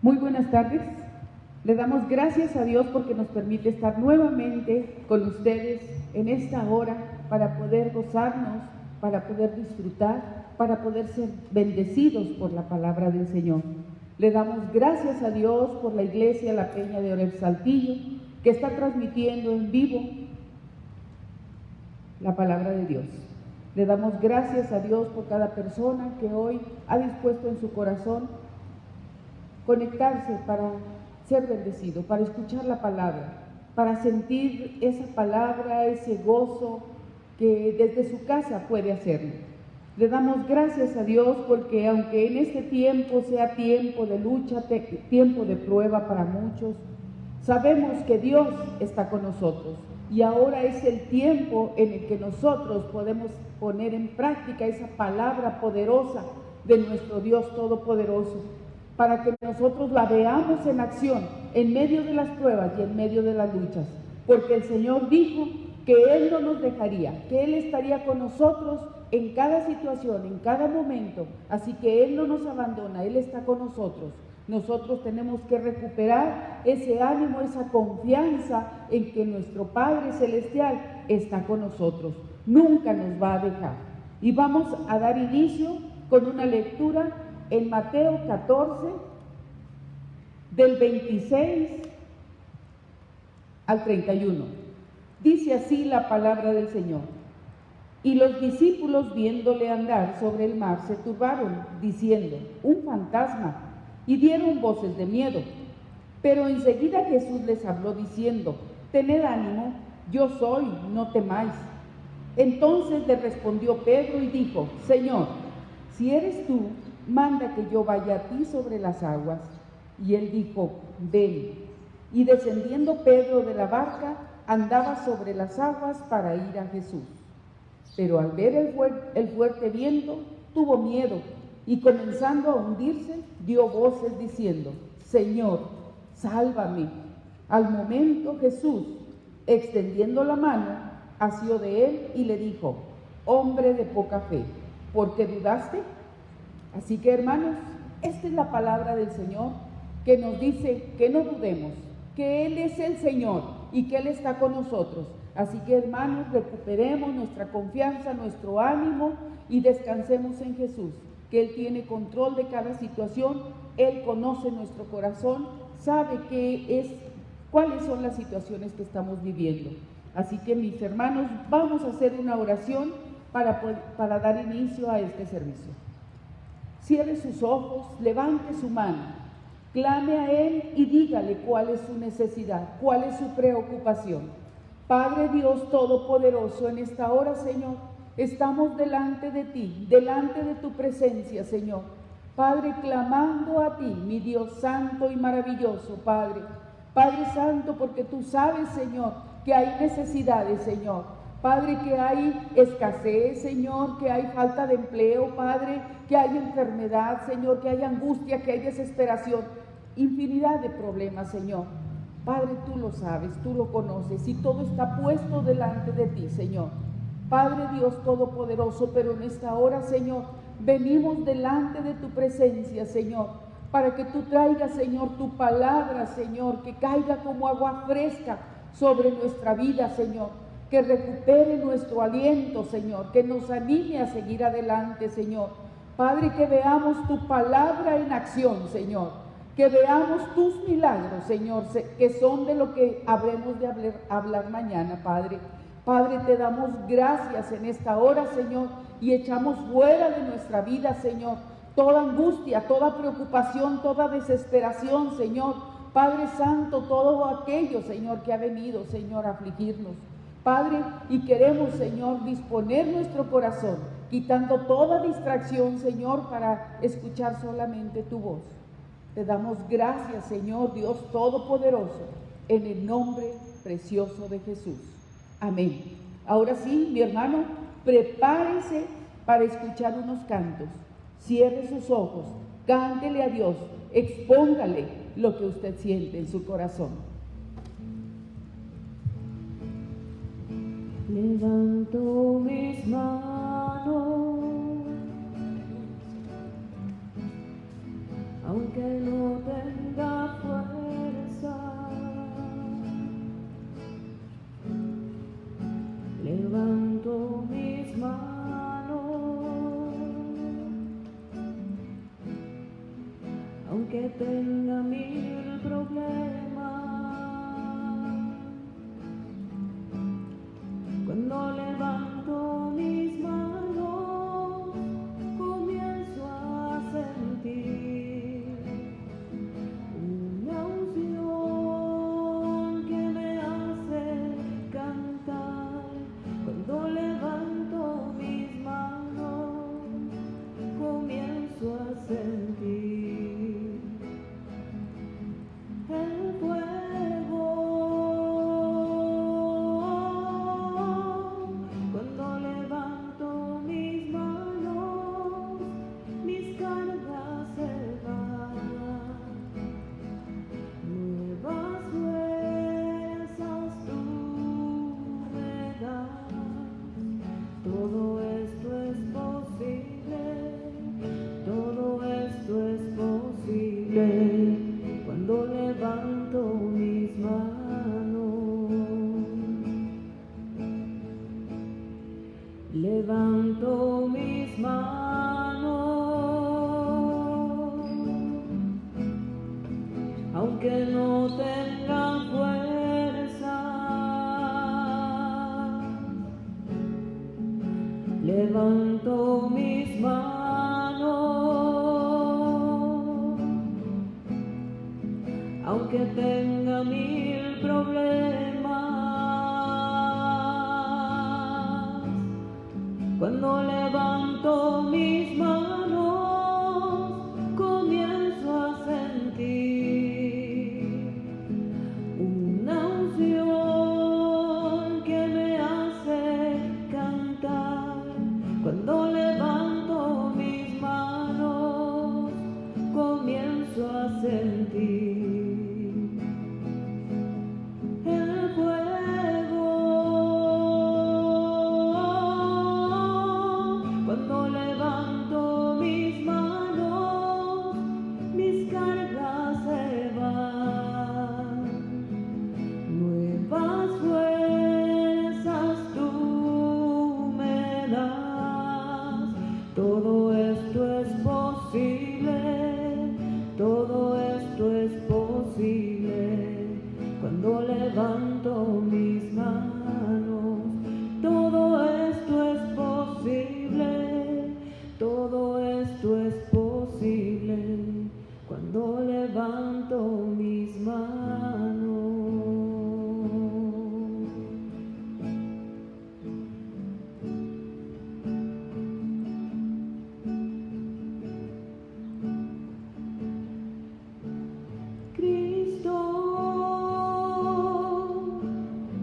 Muy buenas tardes. Le damos gracias a Dios porque nos permite estar nuevamente con ustedes en esta hora para poder gozarnos, para poder disfrutar, para poder ser bendecidos por la palabra del Señor. Le damos gracias a Dios por la iglesia La Peña de Oreb Saltillo, que está transmitiendo en vivo la palabra de Dios. Le damos gracias a Dios por cada persona que hoy ha dispuesto en su corazón conectarse para ser bendecido, para escuchar la palabra, para sentir esa palabra, ese gozo que desde su casa puede hacerlo. Le damos gracias a Dios porque aunque en este tiempo sea tiempo de lucha, tiempo de prueba para muchos, sabemos que Dios está con nosotros y ahora es el tiempo en el que nosotros podemos poner en práctica esa palabra poderosa de nuestro Dios Todopoderoso, para que nosotros la veamos en acción, en medio de las pruebas y en medio de las luchas, porque el Señor dijo que Él no nos dejaría, que Él estaría con nosotros en cada situación, en cada momento, así que Él no nos abandona, Él está con nosotros. Nosotros tenemos que recuperar ese ánimo, esa confianza en que nuestro Padre Celestial está con nosotros, nunca nos va a dejar. Y vamos a dar inicio con una lectura en Mateo 14, del 26 al 31. Dice así la palabra del Señor. Y los discípulos, viéndole andar sobre el mar, se turbaron, diciendo: un fantasma, y dieron voces de miedo. Pero enseguida Jesús les habló diciendo: tened ánimo, yo soy, no temáis. Entonces le respondió Pedro y dijo: Señor, si eres tú, manda que yo vaya a ti sobre las aguas. Y él dijo: ven. Y descendiendo Pedro de la barca, andaba sobre las aguas para ir a Jesús. Pero al ver el fuerte viento, tuvo miedo, y comenzando a hundirse, dio voces diciendo: Señor, sálvame. Al momento Jesús, extendiendo la mano, asió de él y le dijo: hombre de poca fe, ¿por qué dudaste? Así que, hermanos, esta es la palabra del Señor que nos dice que no dudemos, que Él es el Señor y que Él está con nosotros. Así que, hermanos, recuperemos nuestra confianza, nuestro ánimo y descansemos en Jesús, que Él tiene control de cada situación, Él conoce nuestro corazón, sabe cuáles son las situaciones que estamos viviendo. Así que, mis hermanos, vamos a hacer una oración para dar inicio a este servicio. Cierre sus ojos, levante su mano, clame a Él y dígale cuál es su necesidad, cuál es su preocupación. Padre Dios Todopoderoso, en esta hora, Señor, estamos delante de ti, delante de tu presencia, Señor. Padre, clamando a ti, mi Dios santo y maravilloso, Padre. Padre Santo, porque tú sabes, Señor, que hay necesidades, Señor. Padre, que hay escasez, Señor, que hay falta de empleo, Padre, que hay enfermedad, Señor, que hay angustia, que hay desesperación, infinidad de problemas, Señor. Padre, tú lo sabes, tú lo conoces y todo está puesto delante de ti, Señor. Padre Dios Todopoderoso, pero en esta hora, Señor, venimos delante de tu presencia, Señor, para que tú traigas, Señor, tu palabra, Señor, que caiga como agua fresca sobre nuestra vida, Señor, que recupere nuestro aliento, Señor, que nos anime a seguir adelante, Señor. Padre, que veamos tu palabra en acción, Señor, que veamos tus milagros, Señor, que son de lo que habremos de hablar mañana, Padre. Padre, te damos gracias en esta hora, Señor, y echamos fuera de nuestra vida, Señor, toda angustia, toda preocupación, toda desesperación, Señor. Padre Santo, todo aquello, Señor, que ha venido, Señor, a afligirnos. Padre, y queremos, Señor, disponer nuestro corazón, quitando toda distracción, Señor, para escuchar solamente tu voz. Te damos gracias, Señor, Dios Todopoderoso, en el nombre precioso de Jesús. Amén. Ahora sí, mi hermano, prepárese para escuchar unos cantos. Cierre sus ojos, cántele a Dios, expóngale lo que usted siente en su corazón. Levanto mis manos aunque no tenga fuerza. Levanto mis manos, aunque tenga mil problemas. Cuando levanto mis manos, comienzo a sentir una unción que me hace cantar. Cuando levanto mis manos, comienzo a sentir el fuego. Cuando levanto mis manos, mis cargas se van. Nuevas fuerzas tú me das. Todo esto es posible, todo esto es posible cuando levanto mis manos. Levanto mis manos, aunque no tenga fuerza. Levanto mis manos, aunque tenga mil problemas. Cuando levanto mis manos, comienzo a sentir una unción que me hace cantar. Cuando levanto mis manos, comienzo a sentir el fuego. Cuando levanto mis manos, mis cargas se van. Nuevas fuerzas tú me das. Todo esto es posible, todo esto es posible cuando levanto mis manos. Todo esto es posible, todo esto es posible cuando levanto mis manos. Cristo,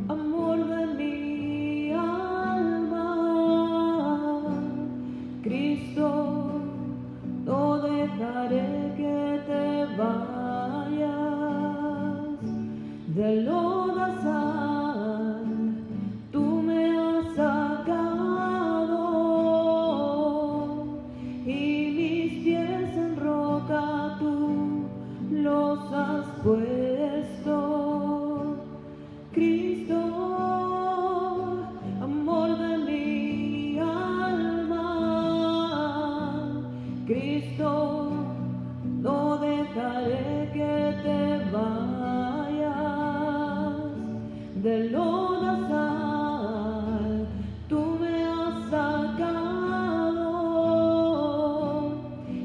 amor de mi alma. Cristo, no dejaré que te vayas. Del lodazal tú me has sacado y mis pies en roca tú los has puesto. Cristo, amor de mi alma. Cristo, no dejaré que te vayas. Del lodazal tú me has sacado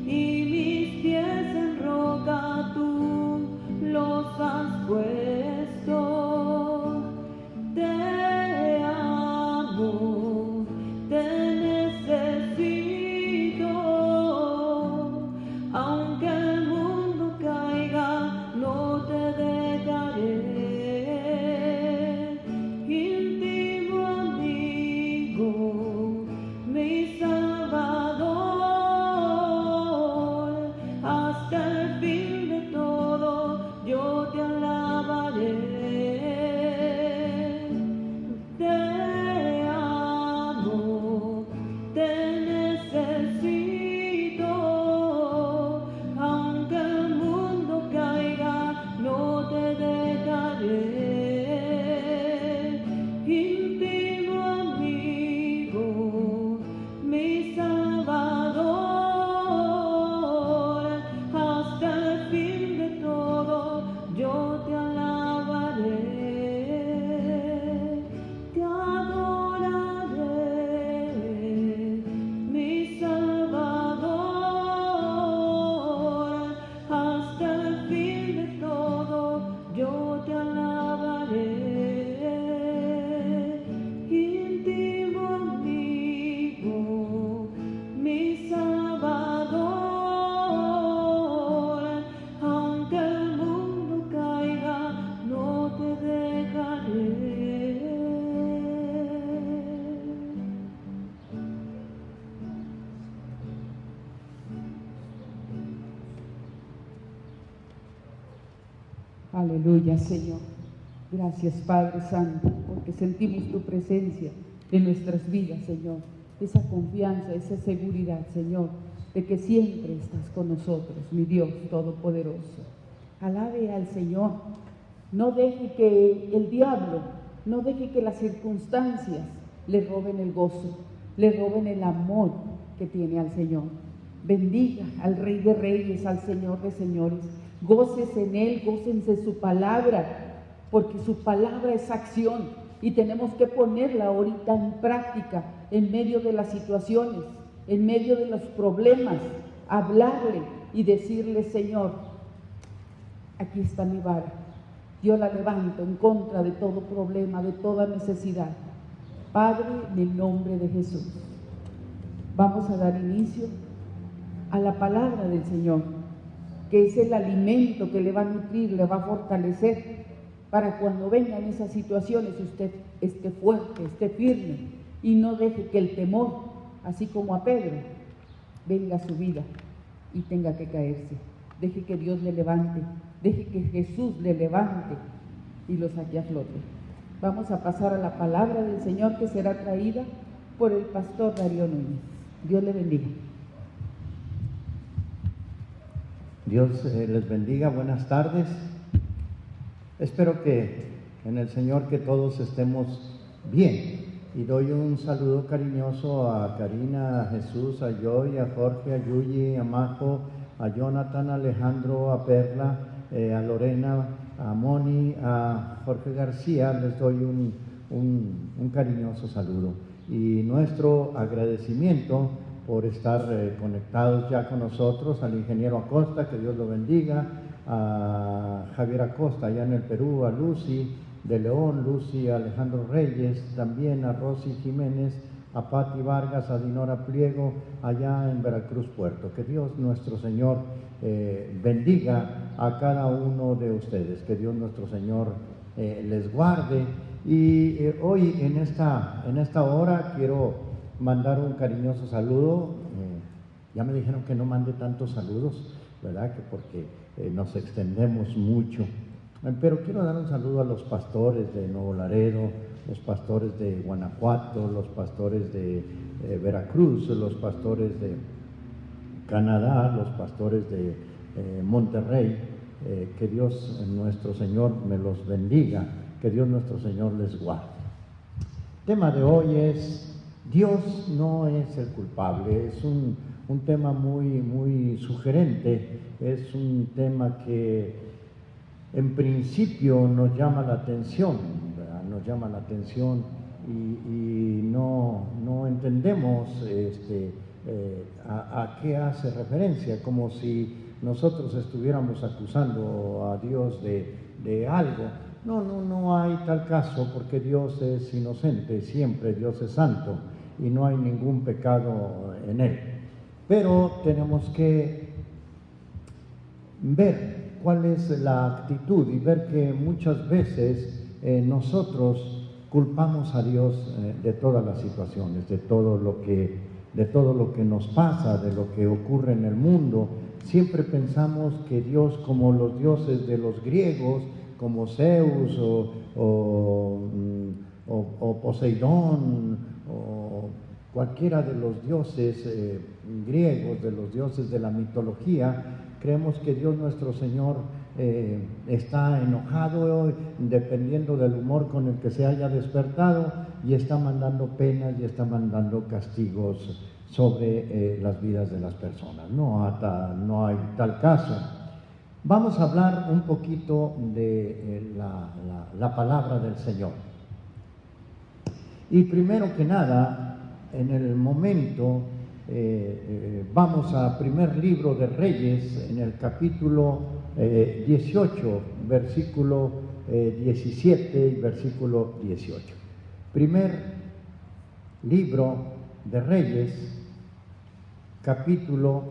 y mis pies en roca tú los Aleluya, Señor. Gracias, Padre Santo, porque sentimos tu presencia en nuestras vidas, Señor. Esa confianza, esa seguridad, Señor, de que siempre estás con nosotros, mi Dios Todopoderoso. Alabe al Señor. No deje que el diablo, no deje que las circunstancias le roben el gozo, le roben el amor que tiene al Señor. Bendiga al Rey de Reyes, al Señor de Señores. Gócese en Él, gócense su palabra, porque su palabra es acción y tenemos que ponerla ahorita en práctica, en medio de las situaciones, en medio de los problemas, hablarle y decirle: Señor, aquí está mi vara, yo la levanto en contra de todo problema, de toda necesidad. Padre, en el nombre de Jesús, vamos a dar inicio a la palabra del Señor, que es el alimento que le va a nutrir, le va a fortalecer, para cuando vengan esas situaciones usted esté fuerte, esté firme y no deje que el temor, así como a Pedro, venga a su vida y tenga que caerse. Deje que Dios le levante, deje que Jesús le levante y lo saque a flote. Vamos a pasar a la palabra del Señor, que será traída por el pastor Darío Núñez. Dios le bendiga. Dios les bendiga, buenas tardes. Espero que en el Señor que todos estemos bien. Y doy un saludo cariñoso a Karina, a Jesús, a Joy, a Jorge, a Yuyi, a Majo, a Jonathan, a Alejandro, a Perla, a Lorena, a Moni, a Jorge García. Les doy un cariñoso saludo. Y nuestro agradecimiento por estar conectados ya con nosotros, al ingeniero Acosta, que Dios lo bendiga, a Javier Acosta allá en el Perú, a Lucy de León, Lucy, a Alejandro Reyes, también a Rosy Jiménez, a Pati Vargas, a Dinora Pliego, allá en Veracruz, Puerto. Que Dios nuestro Señor bendiga a cada uno de ustedes, que Dios nuestro Señor les guarde. Y hoy en esta hora quiero mandar un cariñoso saludo. Ya me dijeron que no mande tantos saludos, ¿verdad? Que porque nos extendemos mucho. Pero quiero dar un saludo a los pastores de Nuevo Laredo, los pastores de Guanajuato, los pastores de Veracruz, los pastores de Canadá, los pastores de Monterrey. Que Dios nuestro Señor me los bendiga, que Dios nuestro Señor les guarde. El tema de hoy es: Dios no es el culpable. Es un tema muy sugerente, es un tema que en principio nos llama la atención, ¿verdad? Nos llama la atención y no entendemos a qué hace referencia, como si nosotros estuviéramos acusando a Dios de algo. No hay tal caso, porque Dios es inocente, siempre Dios es santo y no hay ningún pecado en Él. Pero tenemos que ver cuál es la actitud y ver que muchas veces nosotros culpamos a Dios de todas las situaciones, de todo lo que nos pasa, de lo que ocurre en el mundo. Siempre pensamos que Dios, como los dioses de los griegos, como Zeus o Poseidón o cualquiera de los dioses griegos, de los dioses de la mitología, creemos que Dios nuestro Señor está enojado, dependiendo del humor con el que se haya despertado, y está mandando penas y está mandando castigos sobre las vidas de las personas. No hay tal caso. Vamos a hablar un poquito de la palabra del Señor. Y primero que nada, en el momento, vamos a primer libro de Reyes, en el capítulo 18, versículo 17 y versículo 18. Primer libro de Reyes, capítulo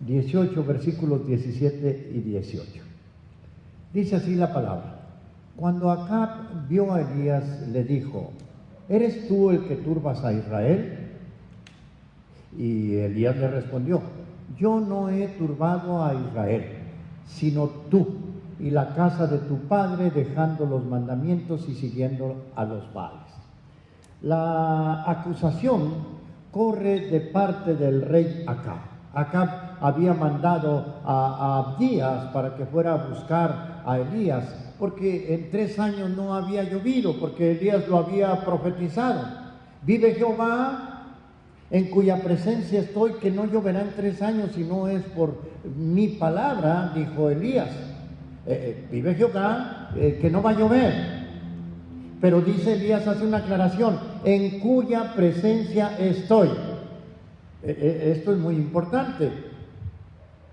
18, versículos 17 y 18. Dice así la palabra: Cuando Acab vio a Elías, le dijo: ¿eres tú el que turbas a Israel? Y Elías le respondió: yo no he turbado a Israel, sino tú y la casa de tu padre, dejando los mandamientos y siguiendo a los Baales. La acusación corre de parte del rey Acab. Acab había mandado a Abdías para que fuera a buscar a Elías, porque en 3 años no había llovido, porque Elías lo había profetizado. Vive Jehová, en cuya presencia estoy, que no lloverá en 3 años, si no es por mi palabra, dijo Elías. Vive Jehová, que no va a llover. Pero dice Elías, hace una aclaración, en cuya presencia estoy. Esto es muy importante.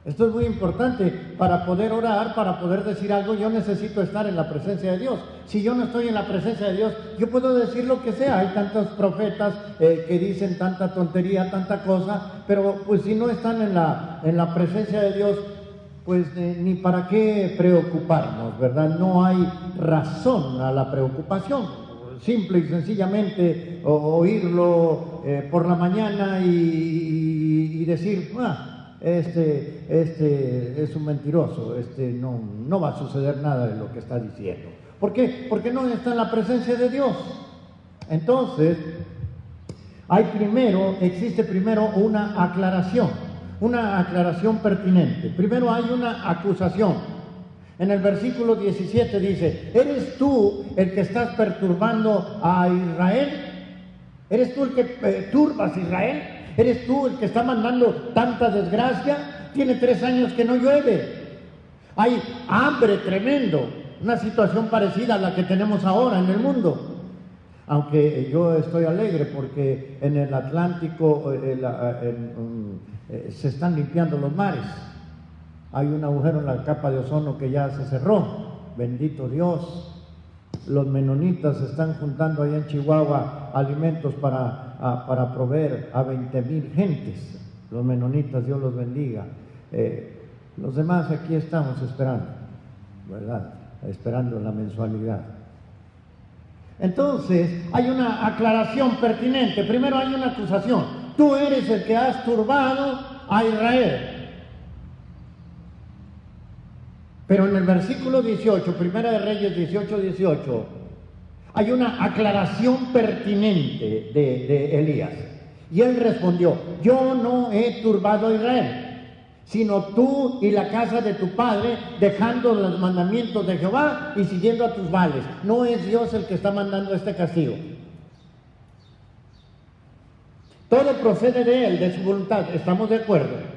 Esto es muy importante. Para poder orar, para poder decir algo, yo necesito estar en la presencia de Dios. Si yo no estoy en la presencia de Dios, yo puedo decir lo que sea. Hay tantos profetas que dicen tanta tontería, tanta cosa, pero pues si no están en la presencia de Dios, pues ni para qué preocuparnos, ¿verdad? No hay razón a la preocupación. Simple y sencillamente oírlo por la mañana y decir, este es un mentiroso, no va a suceder nada de lo que está diciendo. ¿Por qué? Porque no está en la presencia de Dios. Entonces, existe primero una aclaración pertinente. Primero hay una acusación. En el versículo 17 dice, ¿eres tú el que estás perturbando a Israel? ¿Eres tú el que perturbas a Israel? ¿Eres tú el que está mandando tanta desgracia? Tiene 3 años que no llueve. Hay hambre tremendo, una situación parecida a la que tenemos ahora en el mundo. Aunque yo estoy alegre porque en el Atlántico se están limpiando los mares. Hay un agujero en la capa de ozono que ya se cerró. Bendito Dios. Los menonitas están juntando allá en Chihuahua alimentos para proveer a 20,000 gentes. Los menonitas, Dios los bendiga. Los demás aquí estamos esperando, ¿verdad? Esperando la mensualidad. Entonces, hay una aclaración pertinente. Primero hay una acusación. Tú eres el que has turbado a Israel. Pero en el versículo 18, Primera de Reyes 18, hay una aclaración pertinente de Elías. Y él respondió, yo no he turbado a Israel, sino tú y la casa de tu padre, dejando los mandamientos de Jehová y siguiendo a tus Baales. No es Dios el que está mandando este castigo. Todo procede de él, de su voluntad, estamos de acuerdo.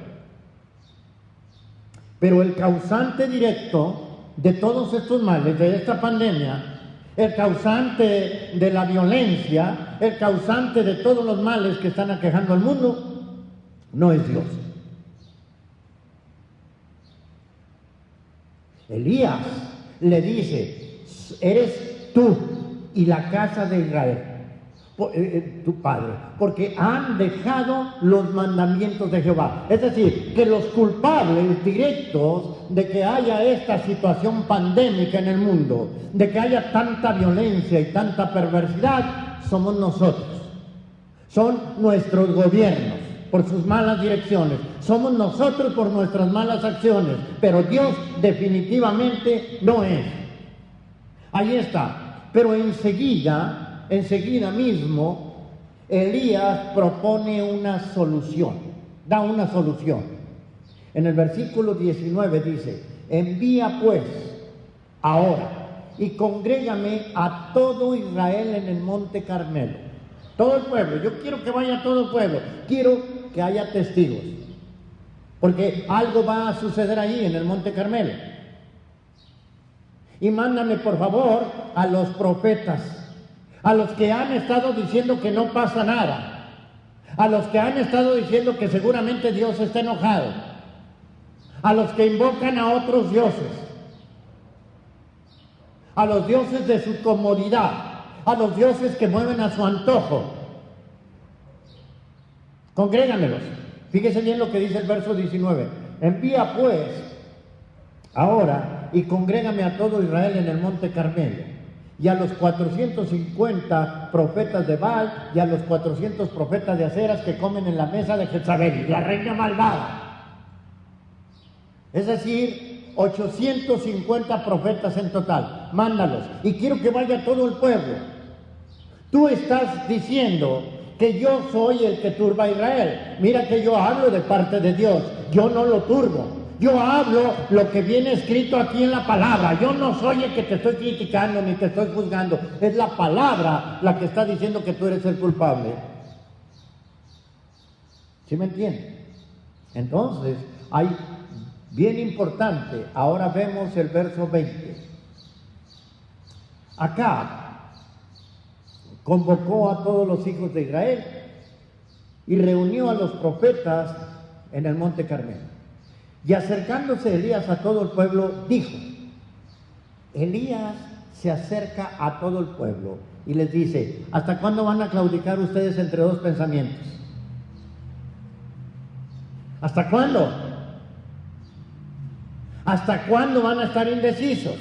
Pero el causante directo de todos estos males, de esta pandemia, el causante de la violencia, el causante de todos los males que están aquejando al mundo, no es Dios. Elías le dice, eres tú y la casa de Israel, tu padre, porque han dejado los mandamientos de Jehová. Es decir, que los culpables directos de que haya esta situación pandémica en el mundo, de que haya tanta violencia y tanta perversidad, somos nosotros. Son nuestros gobiernos por sus malas direcciones, somos nosotros por nuestras malas acciones, pero Dios definitivamente no es. Ahí está. Pero enseguida mismo, Elías propone una solución, da una solución. En el versículo 19 dice, envía pues ahora y congrégame a todo Israel en el monte Carmelo. Todo el pueblo, yo quiero que vaya todo el pueblo, quiero que haya testigos, porque algo va a suceder ahí en el monte Carmelo. Y mándame por favor a los profetas, a los que han estado diciendo que no pasa nada, a los que han estado diciendo que seguramente Dios está enojado, a los que invocan a otros dioses, a los dioses de su comodidad, a los dioses que mueven a su antojo. Congrégamelos. Fíjese bien lo que dice el verso 19. Envía pues ahora y congrégame a todo Israel en el monte Carmelo, y a los 450 profetas de Baal y a los 400 profetas de Aceras que comen en la mesa de Jezabel, la reina malvada. Es decir, 850 profetas en total, mándalos. Y quiero que vaya todo el pueblo. Tú estás diciendo que yo soy el que turba a Israel. Mira que yo hablo de parte de Dios, yo no lo turbo. Yo hablo lo que viene escrito aquí en la palabra. Yo no soy el que te estoy criticando ni te estoy juzgando. Es la palabra la que está diciendo que tú eres el culpable. ¿Sí me entiendes? Entonces, hay bien importante. Ahora vemos el verso 20. Acá convocó a todos los hijos de Israel y reunió a los profetas en el monte Carmelo. Y acercándose Elías a todo el pueblo, dijo, Elías se acerca a todo el pueblo y les dice, ¿hasta cuándo van a claudicar ustedes entre dos pensamientos? ¿Hasta cuándo? ¿Hasta cuándo van a estar indecisos?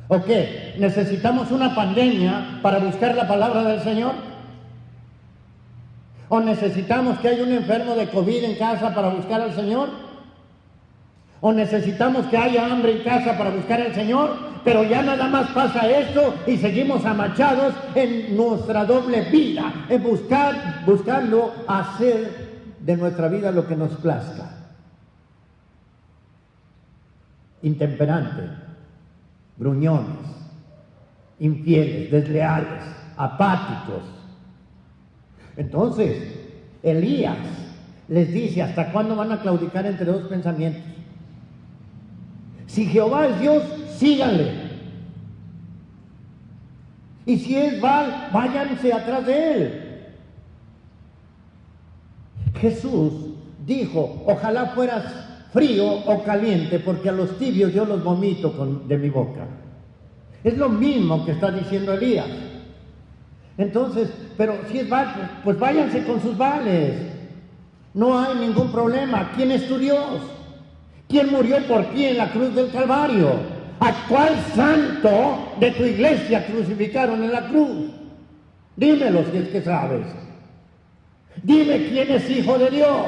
¿O qué? ¿Necesitamos una pandemia para buscar la palabra del Señor? ¿O necesitamos que haya un enfermo de COVID en casa para buscar al Señor? ¿O necesitamos que haya hambre en casa para buscar al Señor? Pero ya nada más pasa esto y seguimos amachados en nuestra doble vida, en buscando hacer de nuestra vida lo que nos plazca. Intemperante, gruñones, infieles, desleales, apáticos. Entonces, Elías les dice, ¿hasta cuándo van a claudicar entre dos pensamientos? Si Jehová es Dios, síganle. Y si es Baal, váyanse atrás de él. Jesús dijo, ojalá fueras frío o caliente, porque a los tibios yo los vomito de mi boca. Es lo mismo que está diciendo Elías. Entonces, pero si es Baal, pues váyanse con sus Baales. No hay ningún problema. ¿Quién es tu Dios? ¿Quién murió por ti en la cruz del Calvario? ¿A cuál santo de tu iglesia crucificaron en la cruz? Dímelo si es que sabes. Dime quién es hijo de Dios.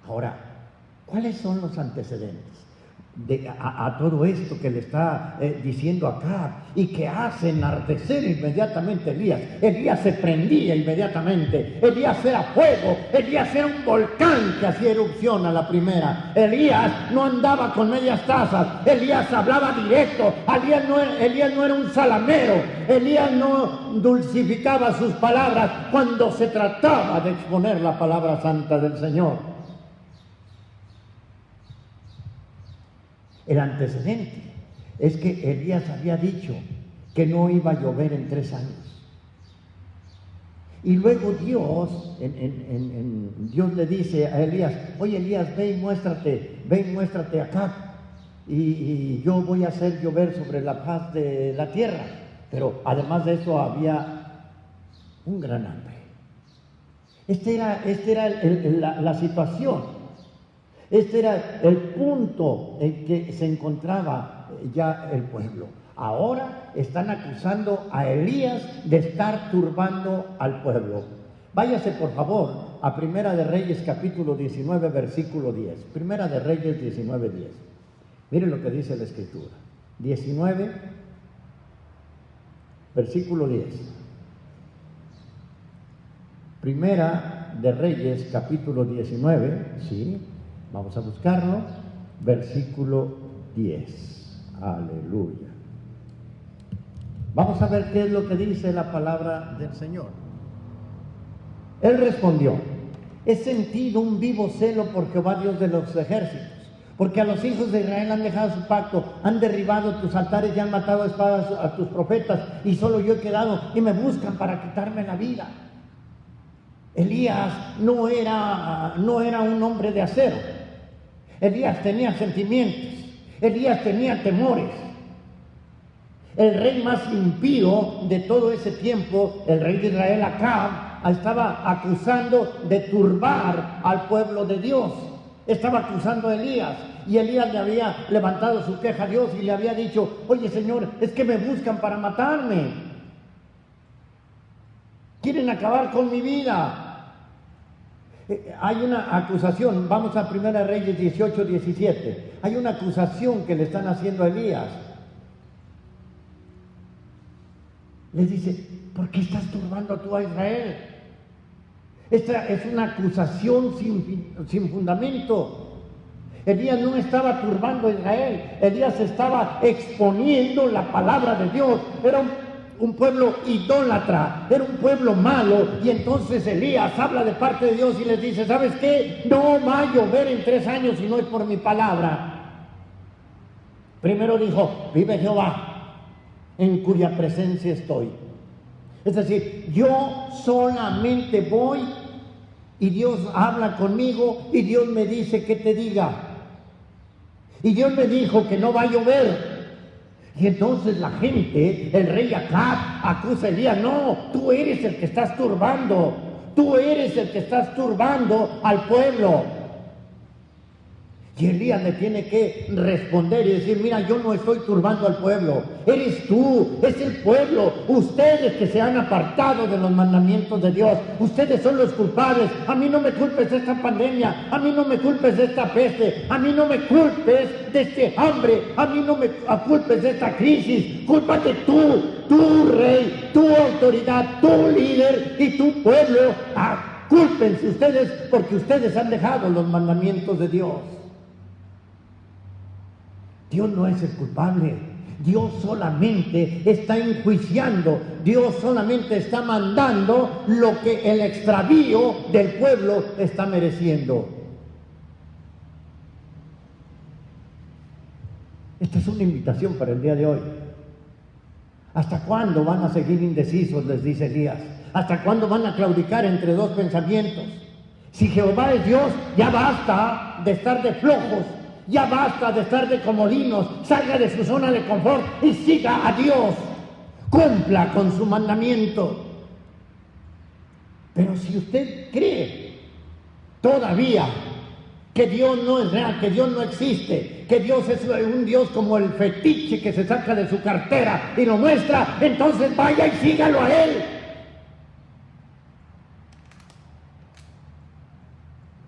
Ahora, ¿cuáles son los antecedentes a todo esto que le está diciendo acá y que hace enardecer inmediatamente Elías? Elías se prendía inmediatamente, Elías era fuego, Elías era un volcán que hacía erupción a la primera. Elías no andaba con medias tazas, Elías hablaba directo, Elías no era un salamero, Elías no dulcificaba sus palabras cuando se trataba de exponer la palabra santa del Señor. El antecedente es que Elías había dicho que no iba a llover en 3 años. Y luego Dios, Dios le dice a Elías, oye Elías, ve y muéstrate acá. Y yo voy a hacer llover sobre la faz de la tierra. Pero además de eso había un gran hambre. Esta era la situación. Este era el punto en que se encontraba ya el pueblo. Ahora están acusando a Elías de estar turbando al pueblo. Váyase por favor a Primera de Reyes capítulo 19 versículo 10. Primera de Reyes 19, 10. Miren lo que dice la Escritura. 19 versículo 10. Primera de Reyes capítulo 19, ¿sí? Vamos a buscarlo, versículo 10. Aleluya. Vamos a ver qué es lo que dice la palabra del Señor. Él respondió, he sentido un vivo celo por Jehová Dios de los ejércitos, porque a los hijos de Israel han dejado su pacto, han derribado tus altares y han matado a espadas a tus profetas, y solo yo he quedado y me buscan para quitarme la vida. Elías no era un hombre de acero. Elías tenía sentimientos, Elías tenía temores. El rey más impío de todo ese tiempo, el rey de Israel, Acab, estaba acusando de turbar al pueblo de Dios. Estaba acusando a Elías, y Elías le había levantado su queja a Dios y le había dicho, oye Señor, es que me buscan para matarme. Quieren acabar con mi vida. Hay una acusación, vamos a 1 Reyes 18, 17. Hay una acusación que le están haciendo a Elías. Les dice, ¿por qué estás turbando tú a Israel? Esta es una acusación sin fundamento. Elías no estaba turbando a Israel, Elías estaba exponiendo la palabra de Dios. Era un pueblo idólatra, era un pueblo malo, y entonces Elías habla de parte de Dios y les dice, ¿sabes qué? No va a llover en 3 años si no es por mi palabra. Primero dijo, vive Jehová, en cuya presencia estoy. Es decir, yo solamente voy y Dios habla conmigo y Dios me dice que te diga. Y Dios me dijo que no va a llover. Y entonces la gente, el rey Acab, acusa a Elías, no, tú eres el que estás turbando, tú eres el que estás turbando al pueblo. Y Elías le tiene que responder y decir, mira, yo no estoy turbando al pueblo, eres tú, es el pueblo, ustedes que se han apartado de los mandamientos de Dios, ustedes son los culpables. A mí no me culpes de esta pandemia, a mí no me culpes de esta peste, a mí no me culpes de este hambre, a mí no me culpes de esta crisis. Cúlpate tú rey, tu autoridad, tu líder y tu pueblo. Cúlpense ustedes porque ustedes han dejado los mandamientos de Dios. Dios no es el culpable, Dios solamente está enjuiciando, Dios solamente está mandando lo que el extravío del pueblo está mereciendo. Esta es una invitación para el día de hoy. ¿Hasta cuándo van a seguir indecisos?, les dice Elías. ¿Hasta cuándo van a claudicar entre dos pensamientos? Si Jehová es Dios, ya basta de estar de flojos. Ya basta de estar de comodinos, salga de su zona de confort y siga a Dios, cumpla con su mandamiento. Pero si usted cree todavía que Dios no es real, que Dios no existe, que Dios es un Dios como el fetiche que se saca de su cartera y lo muestra, entonces vaya y sígalo a Él.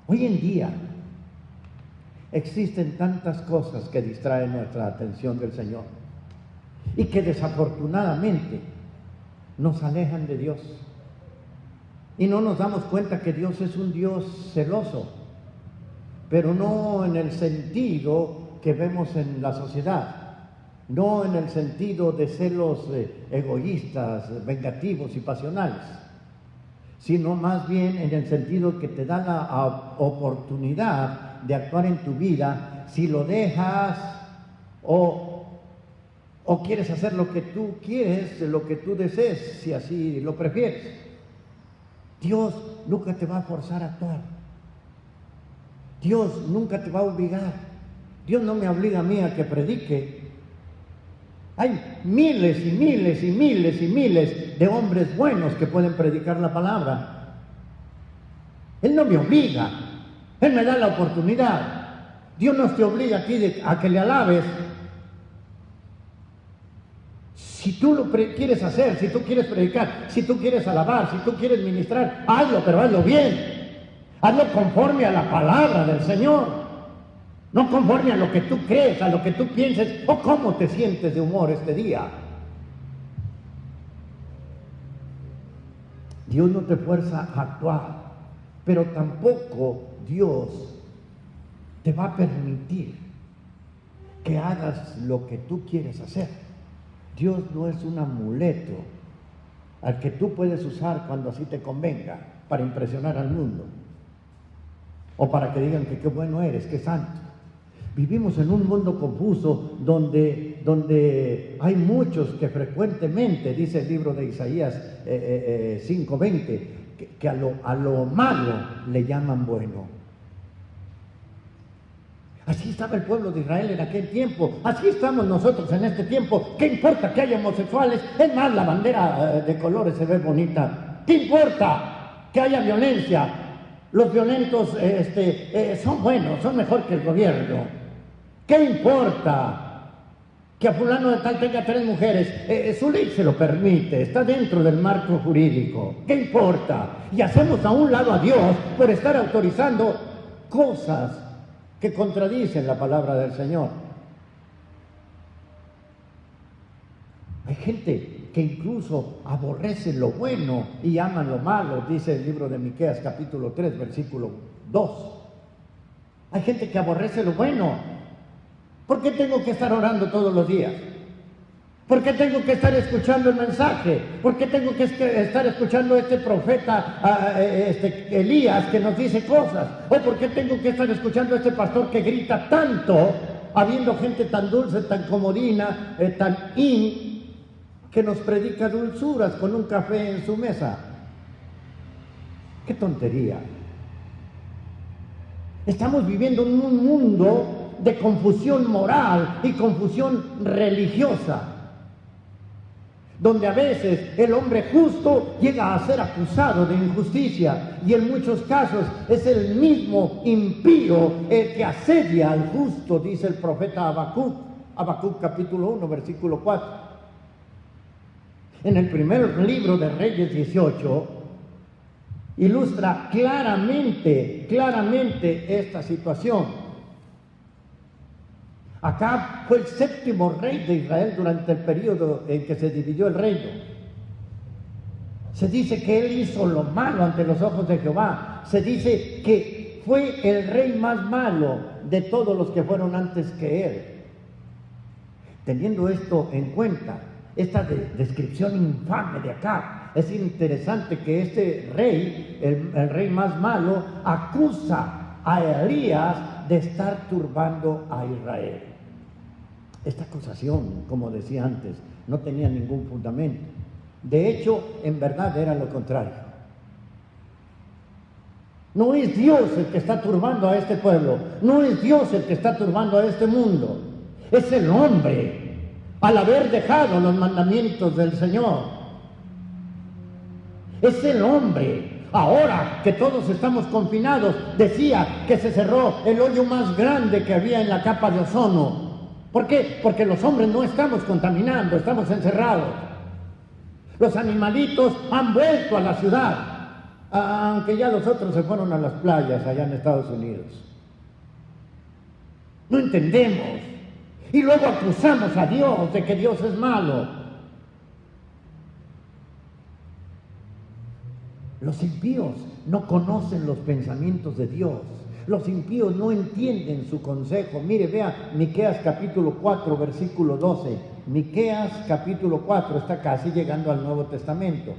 Hoy en día existen tantas cosas que distraen nuestra atención del Señor y que desafortunadamente nos alejan de Dios. Y no nos damos cuenta que Dios es un Dios celoso, pero no en el sentido que vemos en la sociedad, no en el sentido de celos egoístas, vengativos y pasionales, sino más bien en el sentido que te da la oportunidad de actuar en tu vida si lo dejas o quieres hacer lo que tú quieres, lo que tú desees, si así lo prefieres. Dios nunca te va a forzar a actuar. Dios nunca te va a obligar. Dios no me obliga a mí a que predique. Hay miles y miles y miles y miles de hombres buenos que pueden predicar la palabra. Él no me obliga, Él me da la oportunidad. Dios no te obliga a ti a que le alabes. Si tú lo quieres hacer, si tú quieres predicar, si tú quieres alabar, si tú quieres ministrar, hazlo, pero hazlo bien. Hazlo conforme a la palabra del Señor. No conforme a lo que tú crees, a lo que tú pienses o cómo te sientes de humor este día. Dios no te fuerza a actuar, pero tampoco Dios te va a permitir que hagas lo que tú quieres hacer. Dios no es un amuleto al que tú puedes usar cuando así te convenga para impresionar al mundo o para que digan que qué bueno eres, qué santo. Vivimos en un mundo confuso donde hay muchos que frecuentemente, dice el libro de Isaías 5:20, que a lo malo le llaman bueno. Así estaba el pueblo de Israel en aquel tiempo, así estamos nosotros en este tiempo. ¿Qué importa que haya homosexuales? Es más, la bandera de colores se ve bonita. ¿Qué importa que haya violencia? Los violentos son buenos, son mejor que el gobierno. ¿Qué importa que a fulano de tal tenga 3 mujeres. Su ley se lo permite, está dentro del marco jurídico. ¿Qué importa? Y hacemos a un lado a Dios por estar autorizando cosas que contradicen la palabra del Señor. Hay gente que incluso aborrece lo bueno y ama lo malo, dice el libro de Miqueas capítulo 3, versículo 2. Hay gente que aborrece lo bueno. ¿Por qué tengo que estar orando todos los días? ¿Por qué tengo que estar escuchando el mensaje? ¿Por qué tengo que estar escuchando a este profeta, Elías, que nos dice cosas? ¿O por qué tengo que estar escuchando a este pastor que grita tanto, habiendo gente tan dulce, tan comodina, que nos predica dulzuras con un café en su mesa? ¡Qué tontería! Estamos viviendo en un mundo de confusión moral y confusión religiosa, donde a veces el hombre justo llega a ser acusado de injusticia, y en muchos casos es el mismo impío el que asedia al justo, dice el profeta Habacuc capítulo 1, versículo 4. En el primer libro de Reyes 18, ilustra claramente esta situación. Acab fue el 7º rey de Israel durante el periodo en que se dividió el reino. Se dice que él hizo lo malo ante los ojos de Jehová. Se dice que fue el rey más malo de todos los que fueron antes que él. Teniendo esto en cuenta, esta descripción infame de Acab, es interesante que este rey, el rey más malo, acusa a Elías de estar turbando a Israel. Esta acusación, como decía antes, no tenía ningún fundamento. De hecho, en verdad era lo contrario. No es Dios el que está turbando a este pueblo, no es Dios el que está turbando a este mundo, es el hombre, al haber dejado los mandamientos del Señor. Es el hombre. Ahora que todos estamos confinados, decía que se cerró el hoyo más grande que había en la capa de ozono. ¿Por qué? Porque los hombres no estamos contaminando, estamos encerrados. Los animalitos han vuelto a la ciudad, aunque ya los otros se fueron a las playas allá en Estados Unidos. No entendemos. Y luego acusamos a Dios de que Dios es malo. Los impíos no conocen los pensamientos de Dios. Los impíos no entienden su consejo. Mire, vea Miqueas capítulo 4, versículo 12. Miqueas capítulo 4, está casi llegando al Nuevo Testamento.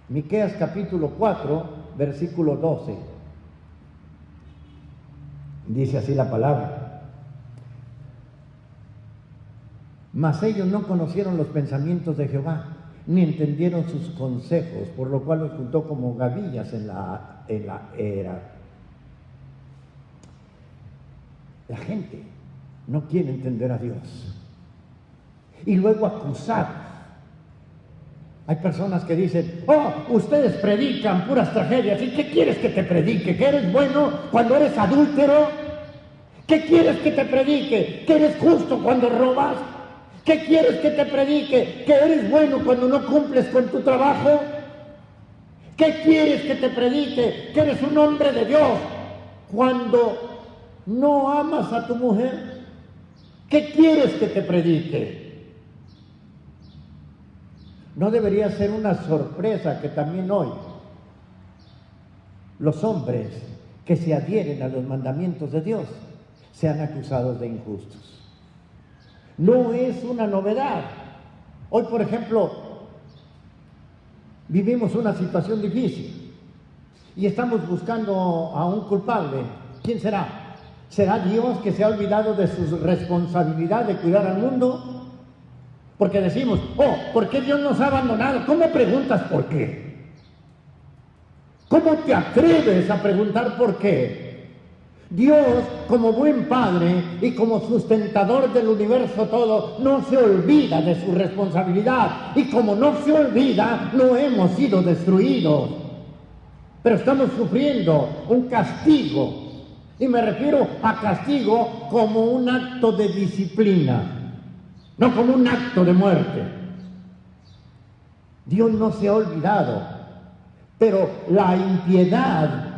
Miqueas capítulo 4, versículo 12. Dice así la palabra: mas ellos no conocieron los pensamientos de Jehová, ni entendieron sus consejos, por lo cual los juntó como gavillas en la era. La gente no quiere entender a Dios. Y luego acusar. Hay personas que dicen: oh, ustedes predican puras tragedias. ¿Y qué quieres que te predique? ¿Que eres bueno cuando eres adúltero? ¿Qué quieres que te predique? ¿Que eres justo cuando robas? ¿Qué quieres que te predique? ¿Que eres bueno cuando no cumples con tu trabajo? ¿Qué quieres que te predique? ¿Que eres un hombre de Dios cuando no amas a tu mujer? ¿Qué quieres que te predique? No debería ser una sorpresa que también hoy los hombres que se adhieren a los mandamientos de Dios sean acusados de injustos. No es una novedad. Hoy, por ejemplo, vivimos una situación difícil y estamos buscando a un culpable. ¿Quién será? ¿Será Dios que se ha olvidado de su responsabilidad de cuidar al mundo? Porque decimos: oh, ¿por qué Dios nos ha abandonado? ¿Cómo preguntas por qué? ¿Cómo te atreves a preguntar por qué? Dios, como buen padre y como sustentador del universo todo, no se olvida de su responsabilidad. Y como no se olvida, no hemos sido destruidos. Pero estamos sufriendo un castigo. Y me refiero a castigo como un acto de disciplina. no como un acto de muerte. Dios no se ha olvidado, pero la impiedad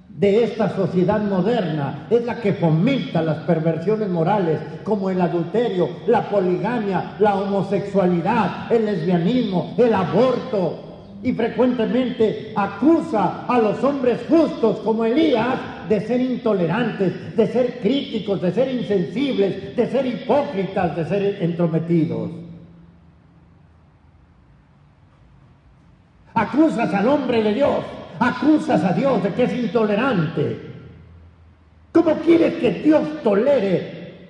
de esta sociedad moderna es la que fomenta las perversiones morales como el adulterio, la poligamia, la homosexualidad, el lesbianismo, el aborto, y frecuentemente acusa a los hombres justos como Elías de ser intolerantes, de ser críticos, de ser insensibles, de ser hipócritas, de ser entrometidos. Acusas al hombre de Dios, acusas a Dios de que es intolerante. ¿Cómo quieres que Dios tolere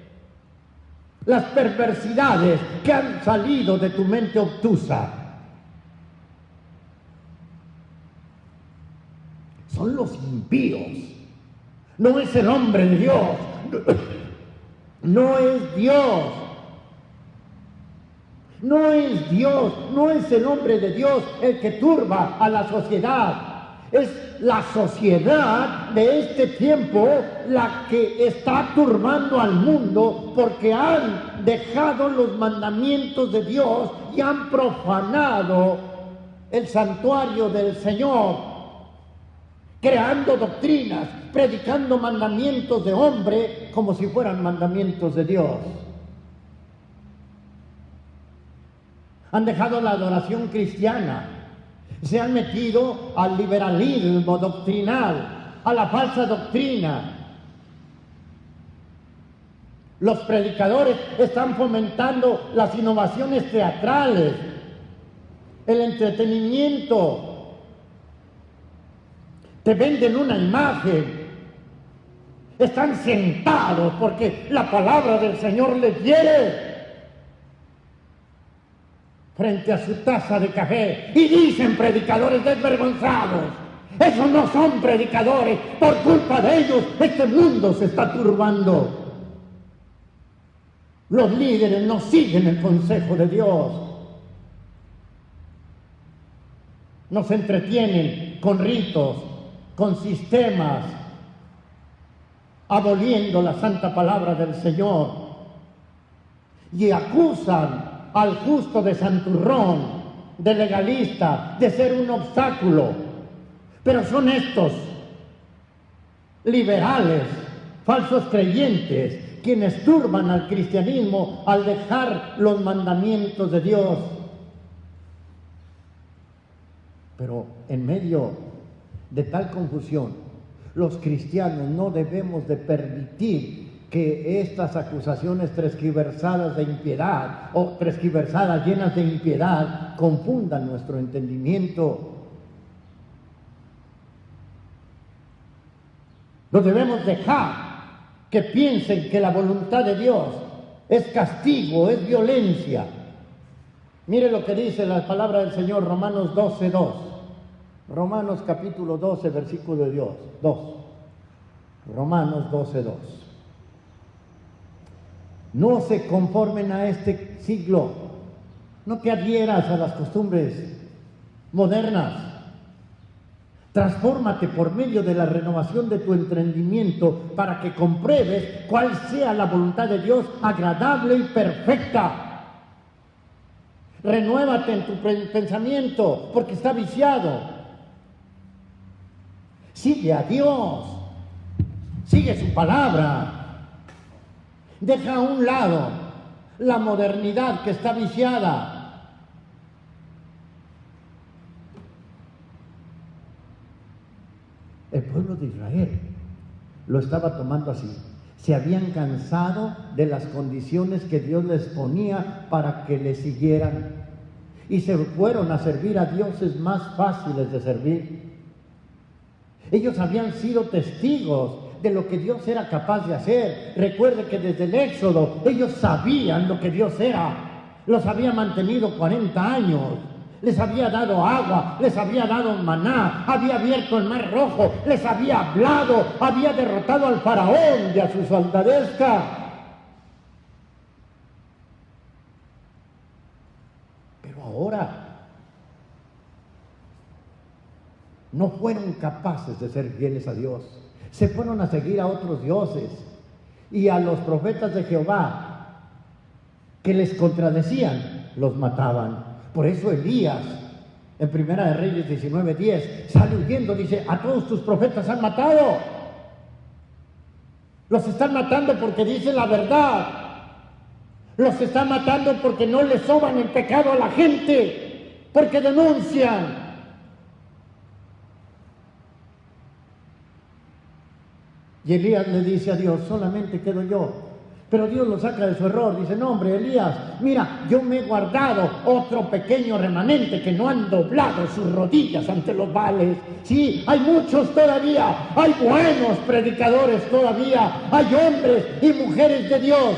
las perversidades que han salido de tu mente obtusa? Son los impíos, no es el hombre de Dios, no es Dios. No es Dios, no es el hombre de Dios el que turba a la sociedad. Es la sociedad de este tiempo la que está turbando al mundo porque han dejado los mandamientos de Dios y han profanado el santuario del Señor, creando doctrinas, predicando mandamientos de hombre como si fueran mandamientos de Dios. Han dejado la adoración cristiana, se han metido al liberalismo doctrinal, a la falsa doctrina. Los predicadores están fomentando las innovaciones teatrales, el entretenimiento. Te venden una imagen, están sentados porque la palabra del Señor les hiere frente a su taza de café y dicen predicadores desvergonzados. Esos no son predicadores, por culpa de ellos este mundo se está turbando. Los líderes no siguen el consejo de Dios, nos entretienen con ritos, con sistemas, aboliendo la santa palabra del Señor, y acusan al justo de santurrón, de legalista, de ser un obstáculo. Pero son estos liberales, falsos creyentes, quienes turban al cristianismo al dejar los mandamientos de Dios. Pero en medio de tal confusión, los cristianos no debemos de permitir que estas acusaciones transgiversadas de impiedad o transgiversadas llenas de impiedad confundan nuestro entendimiento. No debemos dejar que piensen que la voluntad de Dios es castigo, es violencia. Mire lo que dice la palabra del Señor, Romanos 12:2. Romanos capítulo 12, versículo 2. Romanos 12:2. No se conformen a este siglo, no te adhieras a las costumbres modernas. Transfórmate por medio de la renovación de tu entendimiento para que compruebes cuál sea la voluntad de Dios agradable y perfecta. Renuévate en tu pensamiento porque está viciado. Sigue a Dios, sigue su palabra. Deja a un lado la modernidad que está viciada. El pueblo de Israel lo estaba tomando así. Se habían cansado de las condiciones que Dios les ponía para que le siguieran y se fueron a servir a dioses más fáciles de servir. Ellos habían sido testigos de lo que Dios era capaz de hacer. Recuerde que desde el Éxodo ellos sabían lo que Dios era. Los había mantenido 40 años. Les había dado agua, les había dado maná, había abierto el mar rojo, les había hablado, había derrotado al faraón y a su soldadesca. Pero ahora no fueron capaces de ser fieles a Dios. Se fueron a seguir a otros dioses y a los profetas de Jehová. que les contradecían, los mataban. Por eso Elías, en Primera de Reyes 19:10, sale huyendo, dice: a todos tus profetas han matado. Los están matando porque dicen la verdad. Los están matando porque no le soban el pecado a la gente, porque denuncian. Y Elías le dice a Dios: solamente quedo yo. Pero Dios lo saca de su error. Dice: no, hombre, Elías, mira, yo me he guardado otro pequeño remanente que no han doblado sus rodillas ante los Baales. Sí, hay muchos todavía, hay buenos predicadores todavía, hay hombres y mujeres de Dios.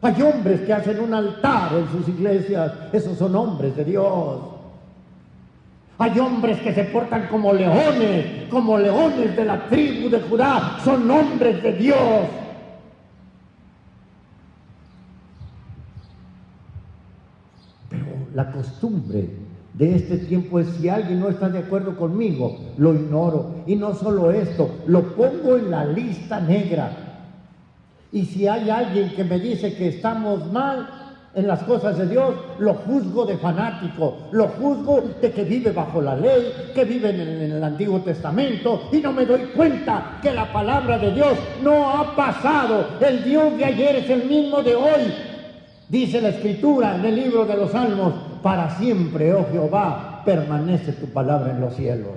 Hay hombres que hacen un altar en sus iglesias, esos son hombres de Dios. Hay hombres que se portan como leones de la tribu de Judá, son hombres de Dios. Pero la costumbre de este tiempo es: si alguien no está de acuerdo conmigo, lo ignoro. Y no solo esto, lo pongo en la lista negra. Y si hay alguien que me dice que estamos mal en las cosas de Dios, lo juzgo de fanático, lo juzgo de que vive bajo la ley, que vive en el Antiguo Testamento, y no me doy cuenta que la palabra de Dios no ha pasado. El Dios de ayer es el mismo de hoy. Dice la Escritura en el libro de los Salmos: para siempre, oh Jehová, permanece tu palabra en los cielos.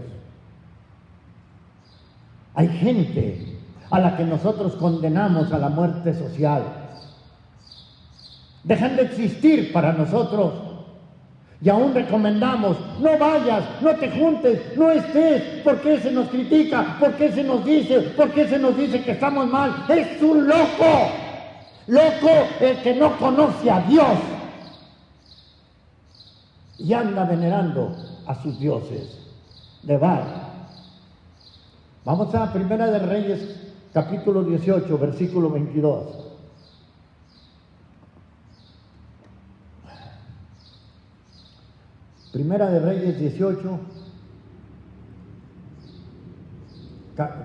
Hay gente a la que nosotros condenamos a la muerte social. Dejan de existir para nosotros. Y aún recomendamos: no vayas, no te juntes, no estés. ¿Por qué se nos critica? ¿Por qué se nos dice? ¿Por qué se nos dice que estamos mal? Es un loco. Loco el que no conoce a Dios y anda venerando a sus dioses de Baal. Vamos a Primera de Reyes, capítulo 18, versículo 22. Primera de Reyes 18,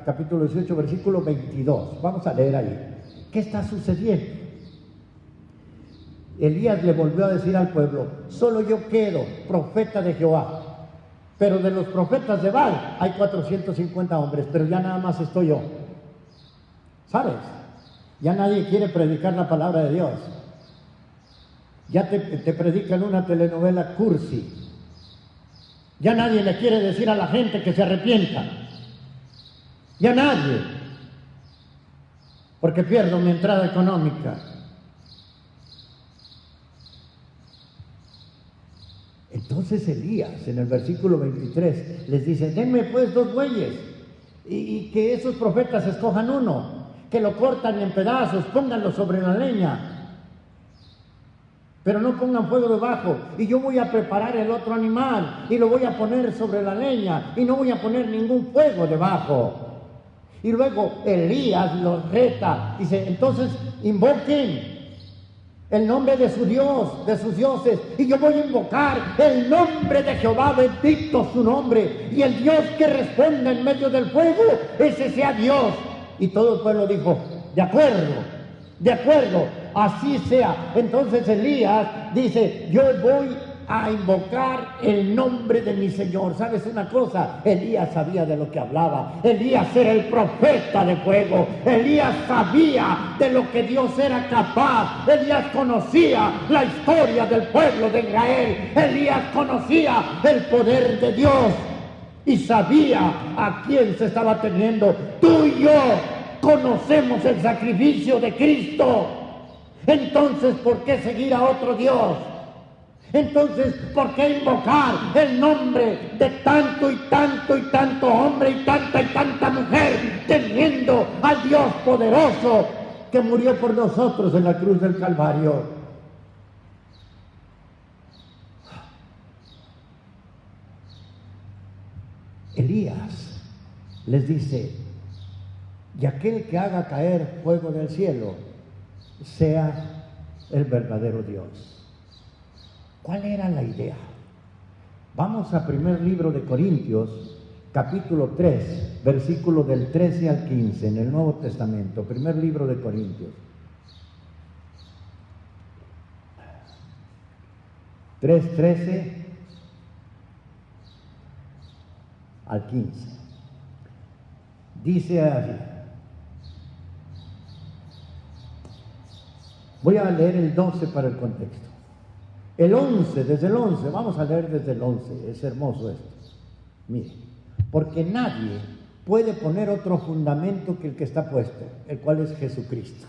capítulo 18, versículo 22. Vamos a leer ahí. ¿Qué está sucediendo? Elías le volvió a decir al pueblo: solo yo quedo profeta de Jehová, pero de los profetas de Baal hay 450 hombres, pero ya nada más estoy yo. ¿Sabes? Ya nadie quiere predicar la palabra de Dios. Ya te predican una telenovela cursi. Ya nadie le quiere decir a la gente que se arrepienta. Ya nadie. Porque pierdo mi entrada económica. Entonces Elías, en el versículo 23, les dice: denme pues 2 bueyes y que esos profetas escojan uno, que lo cortan en pedazos, pónganlo sobre la leña, pero no pongan fuego debajo, y yo voy a preparar el otro animal y lo voy a poner sobre la leña y no voy a poner ningún fuego debajo. Y luego Elías los reta, dice: entonces invoquen el nombre de su Dios, de sus dioses, y yo voy a invocar el nombre de Jehová, bendito su nombre, y el Dios que responda en medio del fuego, ese sea Dios. Y todo el pueblo dijo: de acuerdo, así sea. Entonces Elías dice: yo voy a invocar el nombre de mi Señor. ¿Sabes una cosa? Elías sabía de lo que hablaba. Elías era el profeta de fuego. Elías sabía de lo que Dios era capaz. Elías conocía la historia del pueblo de Israel. Elías conocía el poder de Dios y sabía a quién se estaba teniendo. Tú y yo conocemos el sacrificio de Cristo. Entonces, ¿por qué seguir a otro Dios? Entonces, ¿por qué invocar el nombre de tanto y tanto hombre y tanta mujer, teniendo al Dios poderoso que murió por nosotros en la cruz del Calvario? Elías les dice: y aquel que haga caer fuego del cielo sea el verdadero Dios. ¿Cuál era la idea? Vamos a primer libro de Corintios, capítulo 3, versículo del 13 al 15, en el Nuevo Testamento. Primer libro de Corintios. 3:13 al 15. Dice así. Voy a leer el 12 para el contexto. El 11, desde el 11, vamos a leer desde el 11, es hermoso esto. Mire, porque nadie puede poner otro fundamento que el que está puesto, el cual es Jesucristo.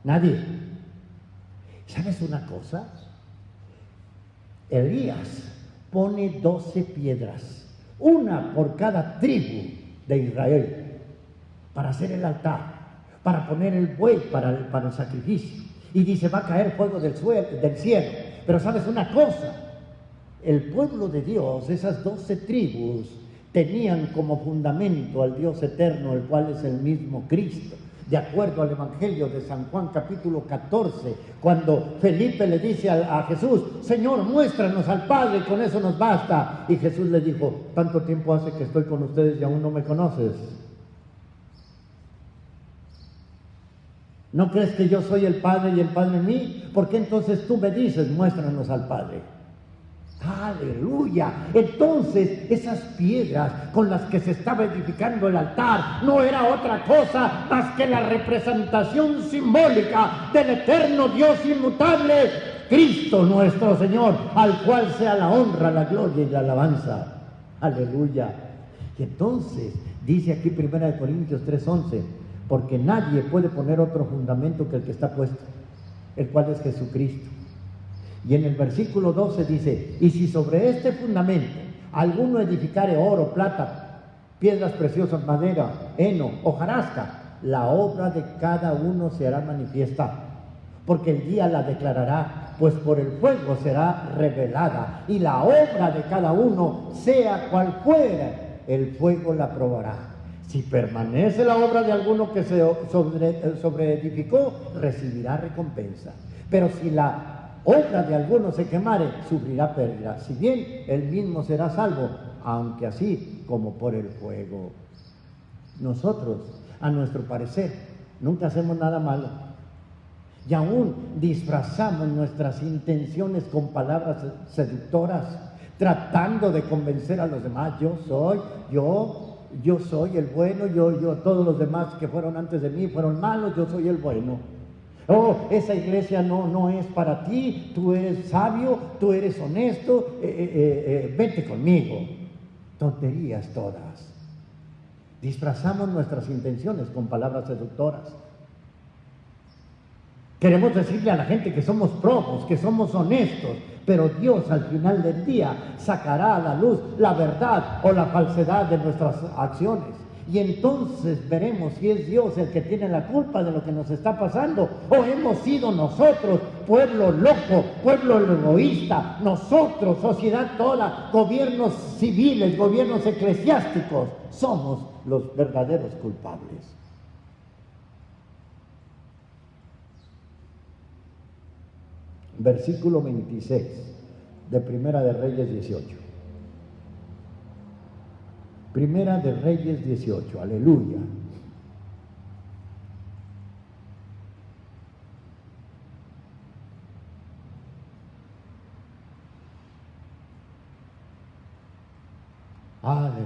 Nadie. ¿Sabes una cosa? Elías pone 12 piedras, una por cada tribu de Israel, para hacer el altar, para poner el buey para el sacrificio. Y dice, va a caer fuego del cielo. Pero ¿sabes una cosa? El pueblo de Dios, esas 12 tribus, tenían como fundamento al Dios eterno, el cual es el mismo Cristo. De acuerdo al Evangelio de San Juan capítulo 14, cuando Felipe le dice a Jesús, Señor, muéstranos al Padre, y con eso nos basta. Y Jesús le dijo, tanto tiempo hace que estoy con ustedes y aún no me conoces. ¿No crees que yo soy el Padre y el Padre en mí? ¿Por qué entonces tú me dices, muéstranos al Padre? ¡Aleluya! Entonces, esas piedras con las que se estaba edificando el altar no era otra cosa más que la representación simbólica del eterno Dios inmutable, Cristo nuestro Señor, al cual sea la honra, la gloria y la alabanza. ¡Aleluya! Y entonces, dice aquí 1 Corintios 3:11, porque nadie puede poner otro fundamento que el que está puesto, el cual es Jesucristo. Y en el versículo 12 dice, y si sobre este fundamento alguno edificare oro, plata, piedras preciosas, madera, heno, hojarasca, la obra de cada uno se hará manifiesta, porque el día la declarará, pues por el fuego será revelada, y la obra de cada uno, sea cual fuera, el fuego la probará. Si permanece la obra de alguno que se sobreedificó, recibirá recompensa. Pero si la obra de alguno se quemare, sufrirá pérdida. Si bien él mismo será salvo, aunque así como por el fuego. Nosotros, a nuestro parecer, nunca hacemos nada malo. Y aún disfrazamos nuestras intenciones con palabras seductoras, tratando de convencer a los demás. Yo soy el bueno, todos los demás que fueron antes de mí fueron malos, yo soy el bueno. Oh, esa iglesia no es para ti, tú eres sabio, tú eres honesto, vete conmigo. Tonterías todas. Disfrazamos nuestras intenciones con palabras seductoras. Queremos decirle a la gente que somos probos, que somos honestos, pero Dios al final del día sacará a la luz la verdad o la falsedad de nuestras acciones. Y entonces veremos si es Dios el que tiene la culpa de lo que nos está pasando, o hemos sido nosotros, pueblo loco, pueblo egoísta, nosotros, sociedad toda, gobiernos civiles, gobiernos eclesiásticos, somos los verdaderos culpables. Versículo 26 de Primera de Reyes 18. Primera de Reyes 18, aleluya. Aleluya.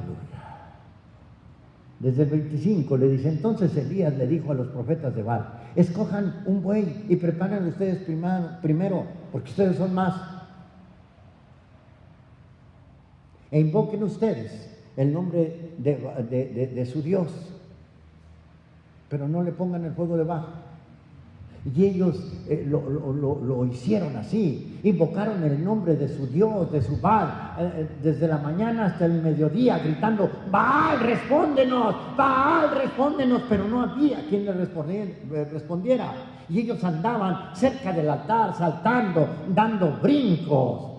Desde el 25 le dice, entonces Elías le dijo a los profetas de Baal, escojan un buey y preparen ustedes primero, porque ustedes son más. E invoquen ustedes el nombre de su Dios, pero no le pongan el fuego debajo. Y ellos lo hicieron así, invocaron el nombre de su Dios, de su Baal, desde la mañana hasta el mediodía, gritando, Baal, respóndenos, pero no había quien le respondiera. Y ellos andaban cerca del altar, saltando, dando brincos.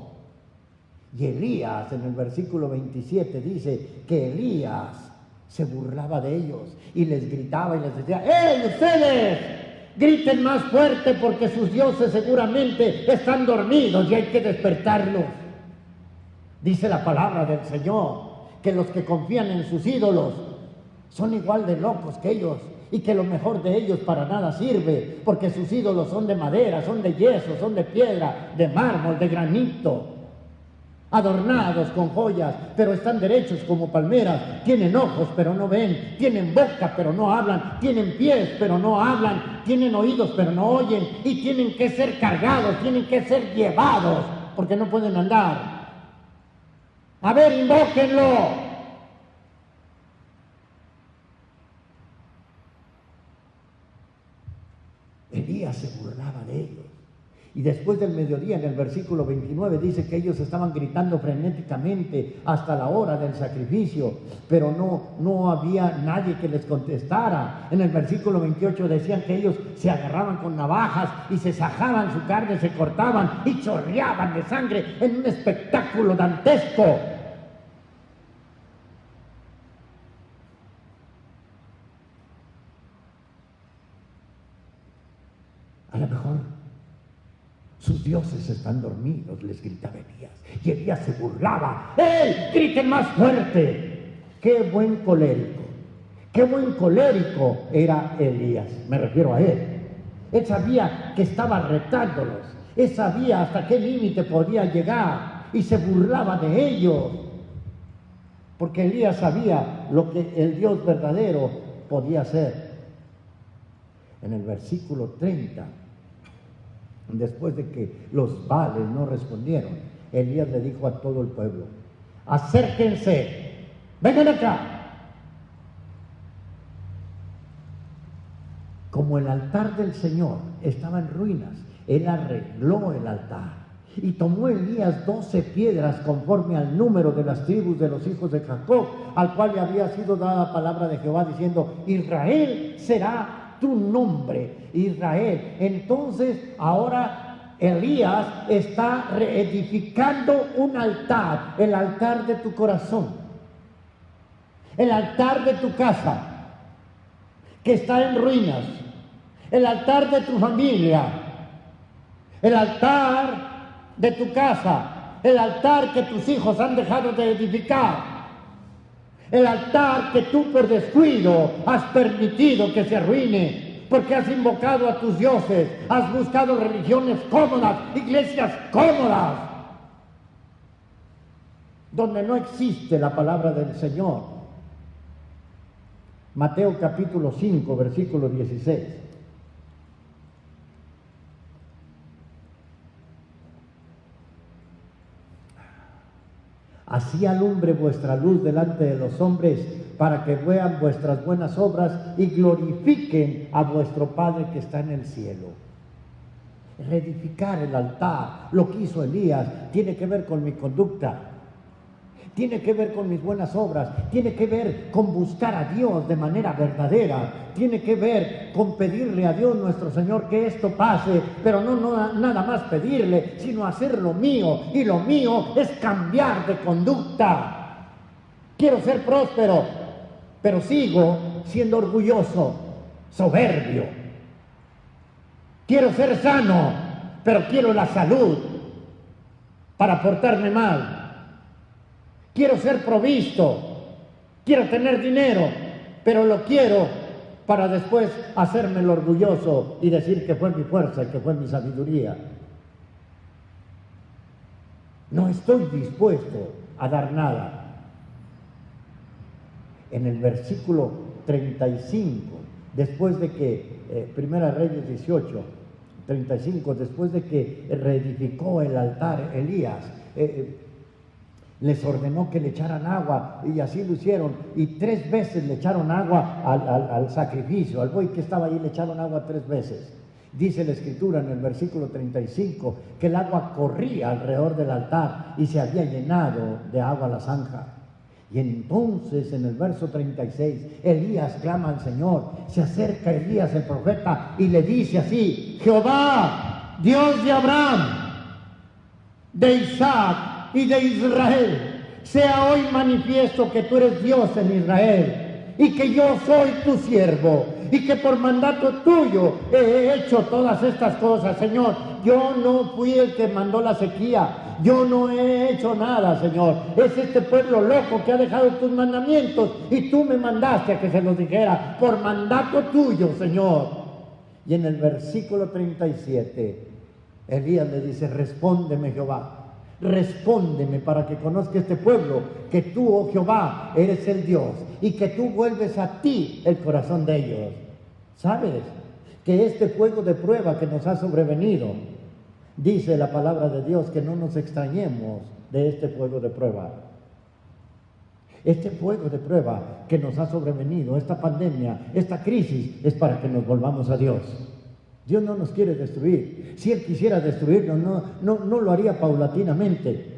Y Elías, en el versículo 27, dice que Elías se burlaba de ellos y les gritaba y les decía, ¡hey, ustedes! Griten más fuerte porque sus dioses seguramente están dormidos y hay que despertarlos. Dice la palabra del Señor que los que confían en sus ídolos son igual de locos que ellos y que lo mejor de ellos para nada sirve, porque sus ídolos son de madera, son de yeso, son de piedra, de mármol, de granito, adornados con joyas, pero están derechos como palmeras, tienen ojos pero no ven, tienen boca pero no hablan, tienen pies pero no hablan, tienen oídos pero no oyen, y tienen que ser cargados, tienen que ser llevados, porque no pueden andar. A ver, invóquenlo. Elías se burlaba de ellos. Y después del mediodía, en el versículo 29, dice que ellos estaban gritando frenéticamente hasta la hora del sacrificio, pero no había nadie que les contestara. En el versículo 28 decían que ellos se agarraban con navajas y se sajaban su carne, se cortaban y chorreaban de sangre en un espectáculo dantesco. A lo mejor sus dioses están dormidos, les gritaba Elías. Y Elías se burlaba. ¡Ey! ¡Griten más fuerte! ¡Qué buen colérico! ¡Qué buen colérico era Elías! Me refiero a él. Él sabía que estaba retándolos. Él sabía hasta qué límite podía llegar. Y se burlaba de ellos. Porque Elías sabía lo que el Dios verdadero podía hacer. En el versículo 30, después de que los Baales no respondieron, Elías le dijo a todo el pueblo: acérquense, vengan acá. Como el altar del Señor estaba en ruinas, él arregló el altar. Y tomó Elías 12 piedras conforme al número de las tribus de los hijos de Jacob, al cual le había sido dada palabra de Jehová, diciendo: Israel será tu nombre, Israel. Entonces ahora Elías está reedificando un altar, el altar de tu corazón, el altar de tu casa, que está en ruinas, el altar de tu familia, el altar de tu casa, el altar que tus hijos han dejado de edificar. El altar que tú por descuido has permitido que se arruine, porque has invocado a tus dioses, has buscado religiones cómodas, iglesias cómodas, donde no existe la palabra del Señor. Mateo capítulo 5, versículo 16. Así alumbre vuestra luz delante de los hombres, para que vean vuestras buenas obras y glorifiquen a vuestro Padre que está en el cielo. Reedificar el altar, lo que hizo Elías, tiene que ver con mi conducta, tiene que ver con mis buenas obras, tiene que ver con buscar a Dios de manera verdadera, tiene que ver con pedirle a Dios nuestro Señor que esto pase, pero no nada más pedirle, sino hacer lo mío, y lo mío es cambiar de conducta. Quiero ser próspero, pero sigo siendo orgulloso, soberbio. Quiero ser sano, pero quiero la salud para portarme mal. Quiero ser provisto, quiero tener dinero, pero lo quiero para después hacerme el orgulloso y decir que fue mi fuerza y que fue mi sabiduría. No estoy dispuesto a dar nada. En el versículo 35, después de que, Primera Reyes 18, 35, después de que reedificó el altar Elías, les ordenó que le echaran agua, y así lo hicieron, y 3 veces le echaron agua al sacrificio, al buey que estaba ahí le echaron agua 3 veces. Dice la Escritura en el versículo 35 que el agua corría alrededor del altar y se había llenado de agua la zanja. Y entonces en el verso 36 Elías clama al Señor, se acerca Elías el profeta y le dice así: Jehová, Dios de Abraham, de Isaac y de Israel, sea hoy manifiesto que tú eres Dios en Israel, y que yo soy tu siervo, y que por mandato tuyo he hecho todas estas cosas, Señor. Yo no fui el que mandó la sequía, yo no he hecho nada, Señor. Es este pueblo loco que ha dejado tus mandamientos y tú me mandaste a que se los dijera por mandato tuyo, Señor. Y en el versículo 37, Elías le dice: respóndeme, Jehová. Respóndeme para que conozca este pueblo que tú, oh Jehová, eres el Dios y que tú vuelves a ti el corazón de ellos. ¿Sabes? Que este fuego de prueba que nos ha sobrevenido, dice la palabra de Dios que no nos extrañemos de este fuego de prueba. Este fuego de prueba que nos ha sobrevenido, esta pandemia, esta crisis, es para que nos volvamos a Dios. Dios no nos quiere destruir. Si Él quisiera destruirnos, no lo haría paulatinamente.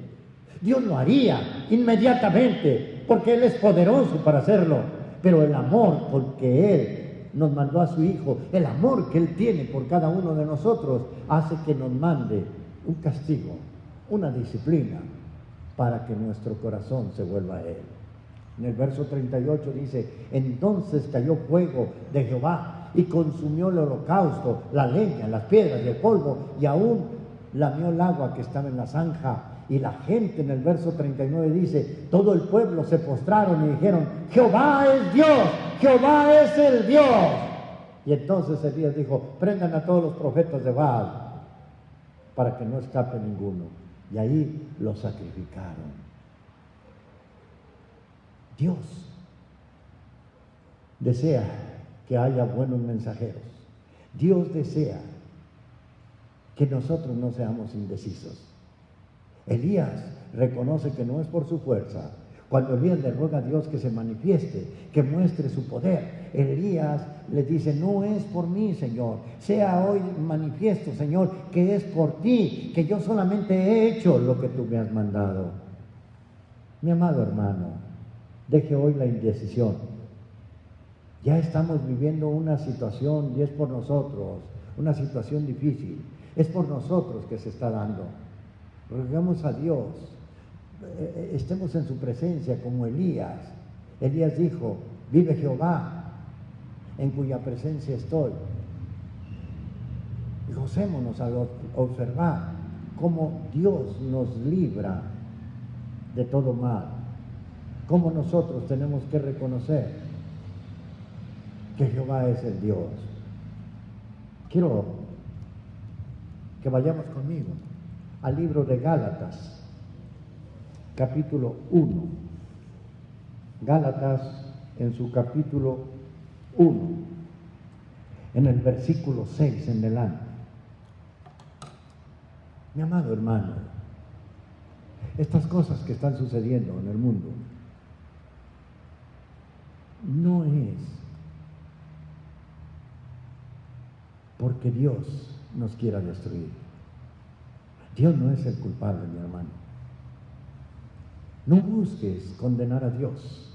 Dios lo haría inmediatamente, porque Él es poderoso para hacerlo. Pero el amor con que Él nos mandó a su Hijo, el amor que Él tiene por cada uno de nosotros, hace que nos mande un castigo, una disciplina, para que nuestro corazón se vuelva a Él. En el verso 38 dice: entonces cayó fuego de Jehová y consumió el holocausto, la leña, las piedras y el polvo, y aún lamió el agua que estaba en la zanja. Y la gente, en el verso 39 dice: todo el pueblo se postraron y dijeron: Jehová es Dios, Jehová es el Dios. Y entonces Elías dijo: prendan a todos los profetas de Baal para que no escape ninguno. Y ahí los sacrificaron. Dios desea que haya buenos mensajeros. Dios desea que nosotros no seamos indecisos. Elías reconoce que no es por su fuerza. Cuando Elías le ruega a Dios que se manifieste, que muestre su poder, Elías le dice: no es por mí, Señor, sea hoy manifiesto, Señor, que es por ti, que yo solamente he hecho lo que tú me has mandado. Mi amado hermano, deje hoy la indecisión. Ya estamos viviendo una situación, y es por nosotros, una situación difícil. Es por nosotros que se está dando. Rogamos a Dios, estemos en su presencia como Elías. Elías dijo: vive Jehová, en cuya presencia estoy. Y gocémonos al observar cómo Dios nos libra de todo mal. Cómo nosotros tenemos que reconocer que Jehová es el Dios. Quiero que vayamos conmigo al libro de Gálatas, capítulo 1. Gálatas, en su capítulo 1, en el versículo 6 en adelante. Mi amado hermano, estas cosas que están sucediendo en el mundo no es porque Dios nos quiera destruir. Dios no es el culpable, mi hermano. No busques condenar a Dios.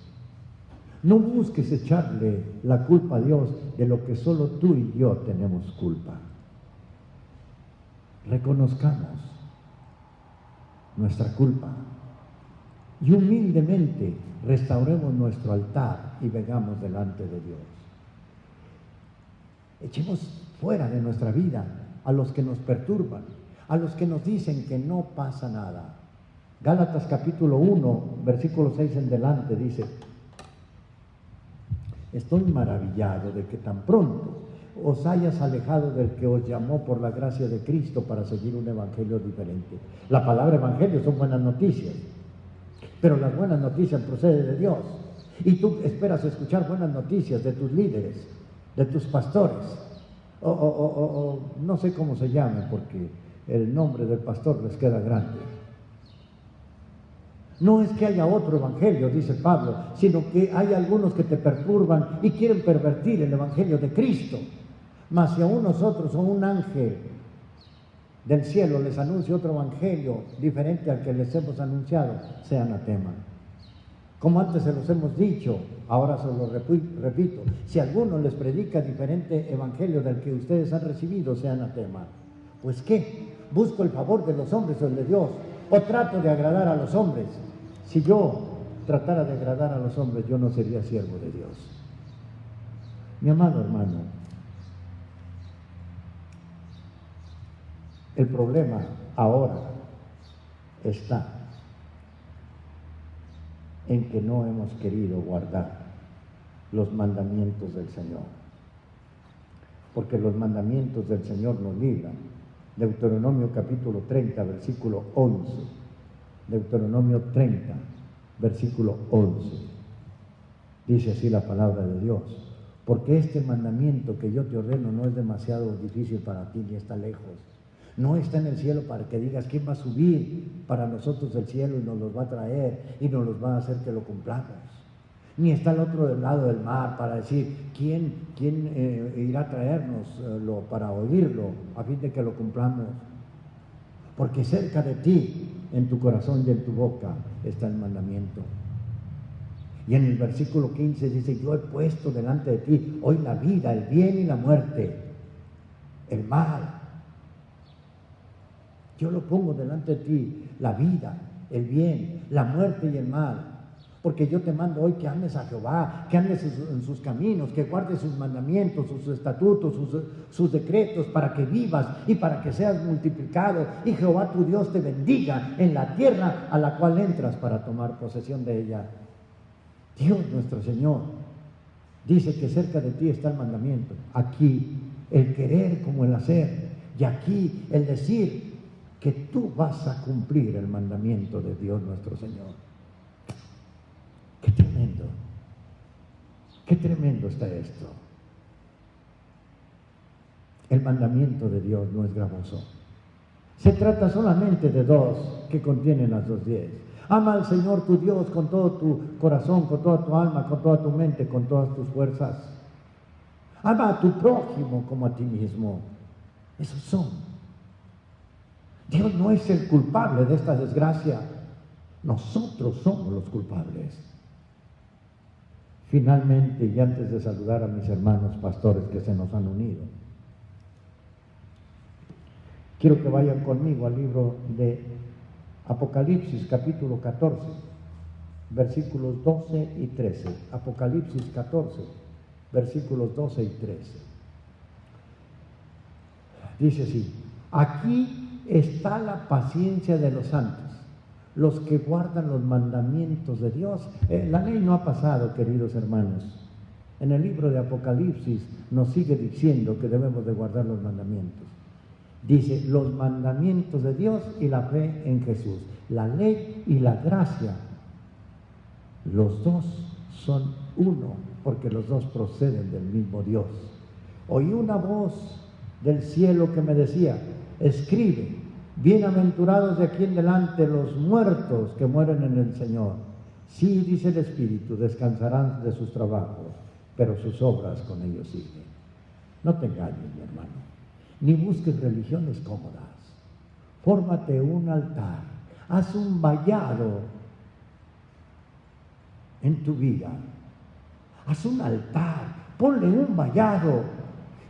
No busques echarle la culpa a Dios de lo que solo tú y yo tenemos culpa. Reconozcamos nuestra culpa y humildemente restauremos nuestro altar y vengamos delante de Dios. Echemos fuera de nuestra vida a los que nos perturban, a los que nos dicen que no pasa nada. Gálatas capítulo 1, versículo 6 en adelante dice: estoy maravillado de que tan pronto os hayas alejado del que os llamó por la gracia de Cristo para seguir un evangelio diferente. La palabra evangelio son buenas noticias, pero las buenas noticias proceden de Dios. Y tú esperas escuchar buenas noticias de tus líderes, de tus pastores, o no sé cómo se llame, porque el nombre del pastor les queda grande. No es que haya otro evangelio, dice Pablo, sino que hay algunos que te perturban y quieren pervertir el evangelio de Cristo. Mas si a unos otros o un ángel del cielo les anuncia otro evangelio diferente al que les hemos anunciado, sea anatema. Como antes se los hemos dicho, ahora se los repito: si alguno les predica diferente evangelio del que ustedes han recibido, sea anatema. Pues ¿qué? ¿Busco el favor de los hombres o el de Dios? ¿O trato de agradar a los hombres? Si yo tratara de agradar a los hombres, yo no sería siervo de Dios. Mi amado hermano, el problema ahora está en que no hemos querido guardar los mandamientos del Señor. Porque los mandamientos del Señor nos libran. Deuteronomio capítulo 30, versículo 11. Deuteronomio 30, versículo 11. Dice así la palabra de Dios. Porque este mandamiento que yo te ordeno no es demasiado difícil para ti ni está lejos. No está en el cielo para que digas quién va a subir para nosotros del cielo y nos los va a traer y nos los va a hacer que lo cumplamos. Ni está al otro lado del mar para decir quién irá a traernos para oírlo a fin de que lo cumplamos. Porque cerca de ti, en tu corazón y en tu boca, está el mandamiento. Y en el versículo 15 dice, yo he puesto delante de ti hoy la vida, el bien y la muerte, el mal. Yo lo pongo delante de ti, la vida, el bien, la muerte y el mal. Porque yo te mando hoy que ames a Jehová, que andes en sus caminos, que guardes sus mandamientos, sus estatutos, sus decretos, para que vivas y para que seas multiplicado. Y Jehová tu Dios te bendiga en la tierra a la cual entras para tomar posesión de ella. Dios nuestro Señor dice que cerca de ti está el mandamiento. Aquí el querer como el hacer. Y aquí el decir que tú vas a cumplir el mandamiento de Dios nuestro Señor. Qué tremendo está esto. El mandamiento de Dios no es gravoso. Se trata solamente de dos que contienen las 2:10. Ama al Señor tu Dios con todo tu corazón, con toda tu alma, con toda tu mente, con todas tus fuerzas. Ama a tu prójimo como a ti mismo. Esos son. Dios no es el culpable de esta desgracia. Nosotros somos los culpables. Finalmente, y antes de saludar a mis hermanos pastores que se nos han unido, quiero que vayan conmigo al libro de Apocalipsis, capítulo 14, versículos 12 y 13. Apocalipsis 14, versículos 12 y 13. Dice así: aquí está la paciencia de los santos, los que guardan los mandamientos de Dios. La ley no ha pasado, queridos hermanos. En el libro de Apocalipsis nos sigue diciendo que debemos de guardar los mandamientos. Dice, los mandamientos de Dios y la fe en Jesús. La ley y la gracia, los dos son uno, porque los dos proceden del mismo Dios. Oí una voz del cielo que me decía, escribe, bienaventurados de aquí en adelante los muertos que mueren en el Señor. Sí, dice el Espíritu, descansarán de sus trabajos, pero sus obras con ellos siguen. No te engañes, mi hermano, ni busques religiones cómodas. Fórmate un altar, haz un vallado en tu vida. Haz un altar, ponle un vallado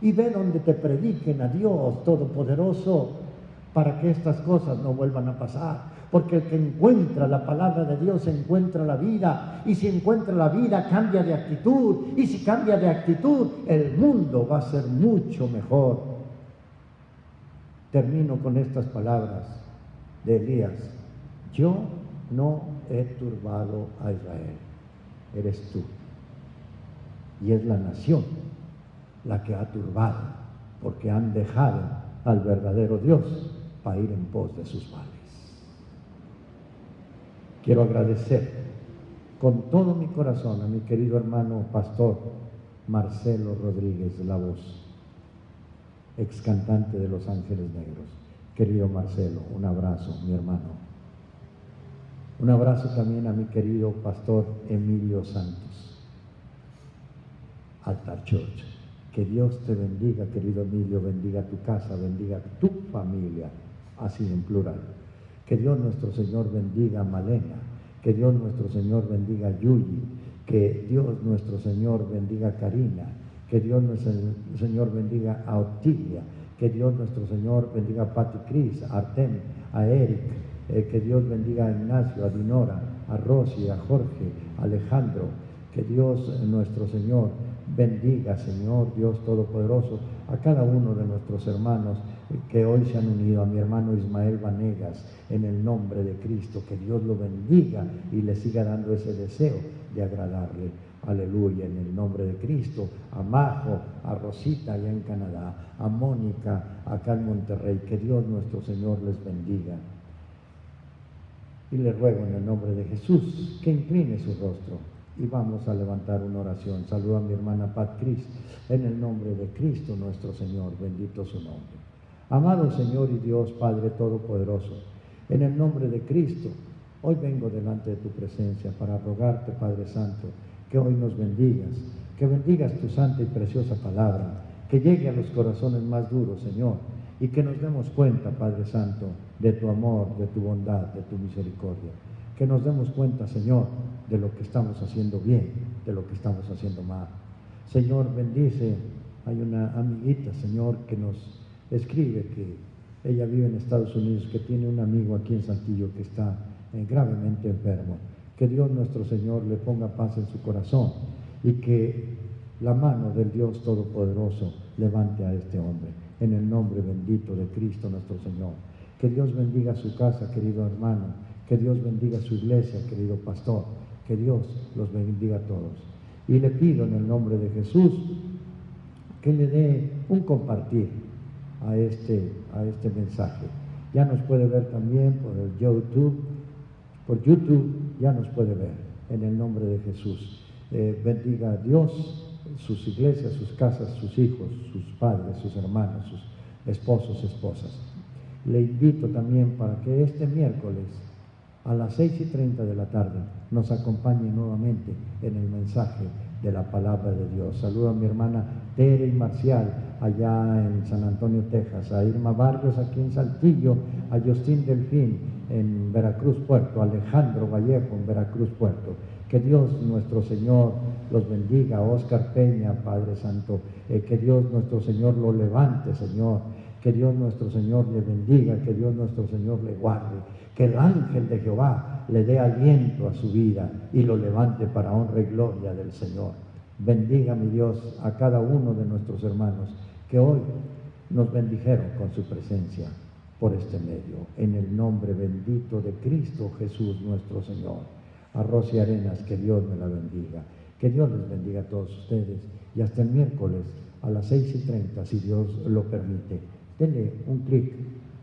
y ve donde te prediquen a Dios Todopoderoso, para que estas cosas no vuelvan a pasar. Porque el que encuentra la palabra de Dios encuentra la vida, y si encuentra la vida cambia de actitud, y si cambia de actitud el mundo va a ser mucho mejor. Termino con estas palabras de Elías: yo no he turbado a Israel, eres tú, y es la nación la que ha turbado, porque han dejado al verdadero Dios para ir en pos de sus males. Quiero agradecer con todo mi corazón a mi querido hermano pastor Marcelo Rodríguez, la voz, ex cantante de Los Ángeles Negros. Querido Marcelo, un abrazo, mi hermano. Un abrazo también a mi querido pastor Emilio Santos, Altar Church. Que Dios te bendiga, querido Emilio, bendiga tu casa, bendiga tu familia, así en plural. Que Dios nuestro Señor bendiga a Malena, que Dios nuestro Señor bendiga a Yuyi, que Dios nuestro Señor bendiga a Karina, que Dios nuestro Señor bendiga a Otilia, que Dios nuestro Señor bendiga a Pati Cris, a Artem, a Eric, que Dios bendiga a Ignacio, a Dinora, a Rosy, a Jorge, a Alejandro, que Dios nuestro Señor Bendiga, Señor Dios Todopoderoso, a cada uno de nuestros hermanos que hoy se han unido, a mi hermano Ismael Vanegas, en el nombre de Cristo, que Dios lo bendiga y le siga dando ese deseo de agradarle. Aleluya, en el nombre de Cristo. A Majo, a Rosita allá en Canadá, a Mónica acá en Monterrey, que Dios nuestro Señor les bendiga. Y le ruego en el nombre de Jesús que incline su rostro y vamos a levantar una oración. Saludo a mi hermana Pat Cris, en el nombre de Cristo nuestro Señor, bendito su nombre. Amado Señor y Dios Padre Todopoderoso, en el nombre de Cristo, hoy vengo delante de tu presencia para rogarte, Padre Santo, que hoy nos bendigas, que bendigas tu santa y preciosa palabra, que llegue a los corazones más duros, Señor, y que nos demos cuenta, Padre Santo, de tu amor, de tu bondad, de tu misericordia. Que nos demos cuenta, Señor, de lo que estamos haciendo bien, de lo que estamos haciendo mal. Señor, bendice. Hay una amiguita, Señor, que nos escribe que ella vive en Estados Unidos, que tiene un amigo aquí en Saltillo que está gravemente enfermo. Que Dios nuestro Señor le ponga paz en su corazón y que la mano del Dios Todopoderoso levante a este hombre. En el nombre bendito de Cristo nuestro Señor. Que Dios bendiga su casa, querido hermano. Que Dios bendiga su iglesia, querido pastor. Que Dios los bendiga a todos. Y le pido en el nombre de Jesús que le dé un compartir a este mensaje. Ya nos puede ver también por el YouTube. Por YouTube ya nos puede ver, en el nombre de Jesús. Bendiga a Dios, sus iglesias, sus casas, sus hijos, sus padres, sus hermanos, sus esposos, esposas. Le invito también para que este miércoles a las 6:30 de la tarde nos acompañe nuevamente en el mensaje de la palabra de Dios. Saludo a mi hermana Tere y Marcial allá en San Antonio, Texas, a Irma Vargas aquí en Saltillo, a Justín Delfín en Veracruz, Puerto, Alejandro Vallejo en Veracruz, Puerto. Que Dios nuestro Señor los bendiga, Oscar Peña, Padre Santo, que Dios nuestro Señor lo levante, Señor, que Dios nuestro Señor le bendiga, que Dios nuestro Señor le guarde, que el ángel de Jehová le dé aliento a su vida y lo levante para honra y gloria del Señor. Bendiga, mi Dios, a cada uno de nuestros hermanos que hoy nos bendijeron con su presencia por este medio, en el nombre bendito de Cristo Jesús nuestro Señor. A Rosy Arenas, que Dios me la bendiga, que Dios les bendiga a todos ustedes, y hasta el miércoles a las 6:30, si Dios lo permite, denle un clic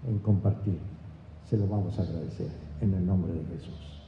en compartir, se lo vamos a agradecer, en el nombre de Jesús.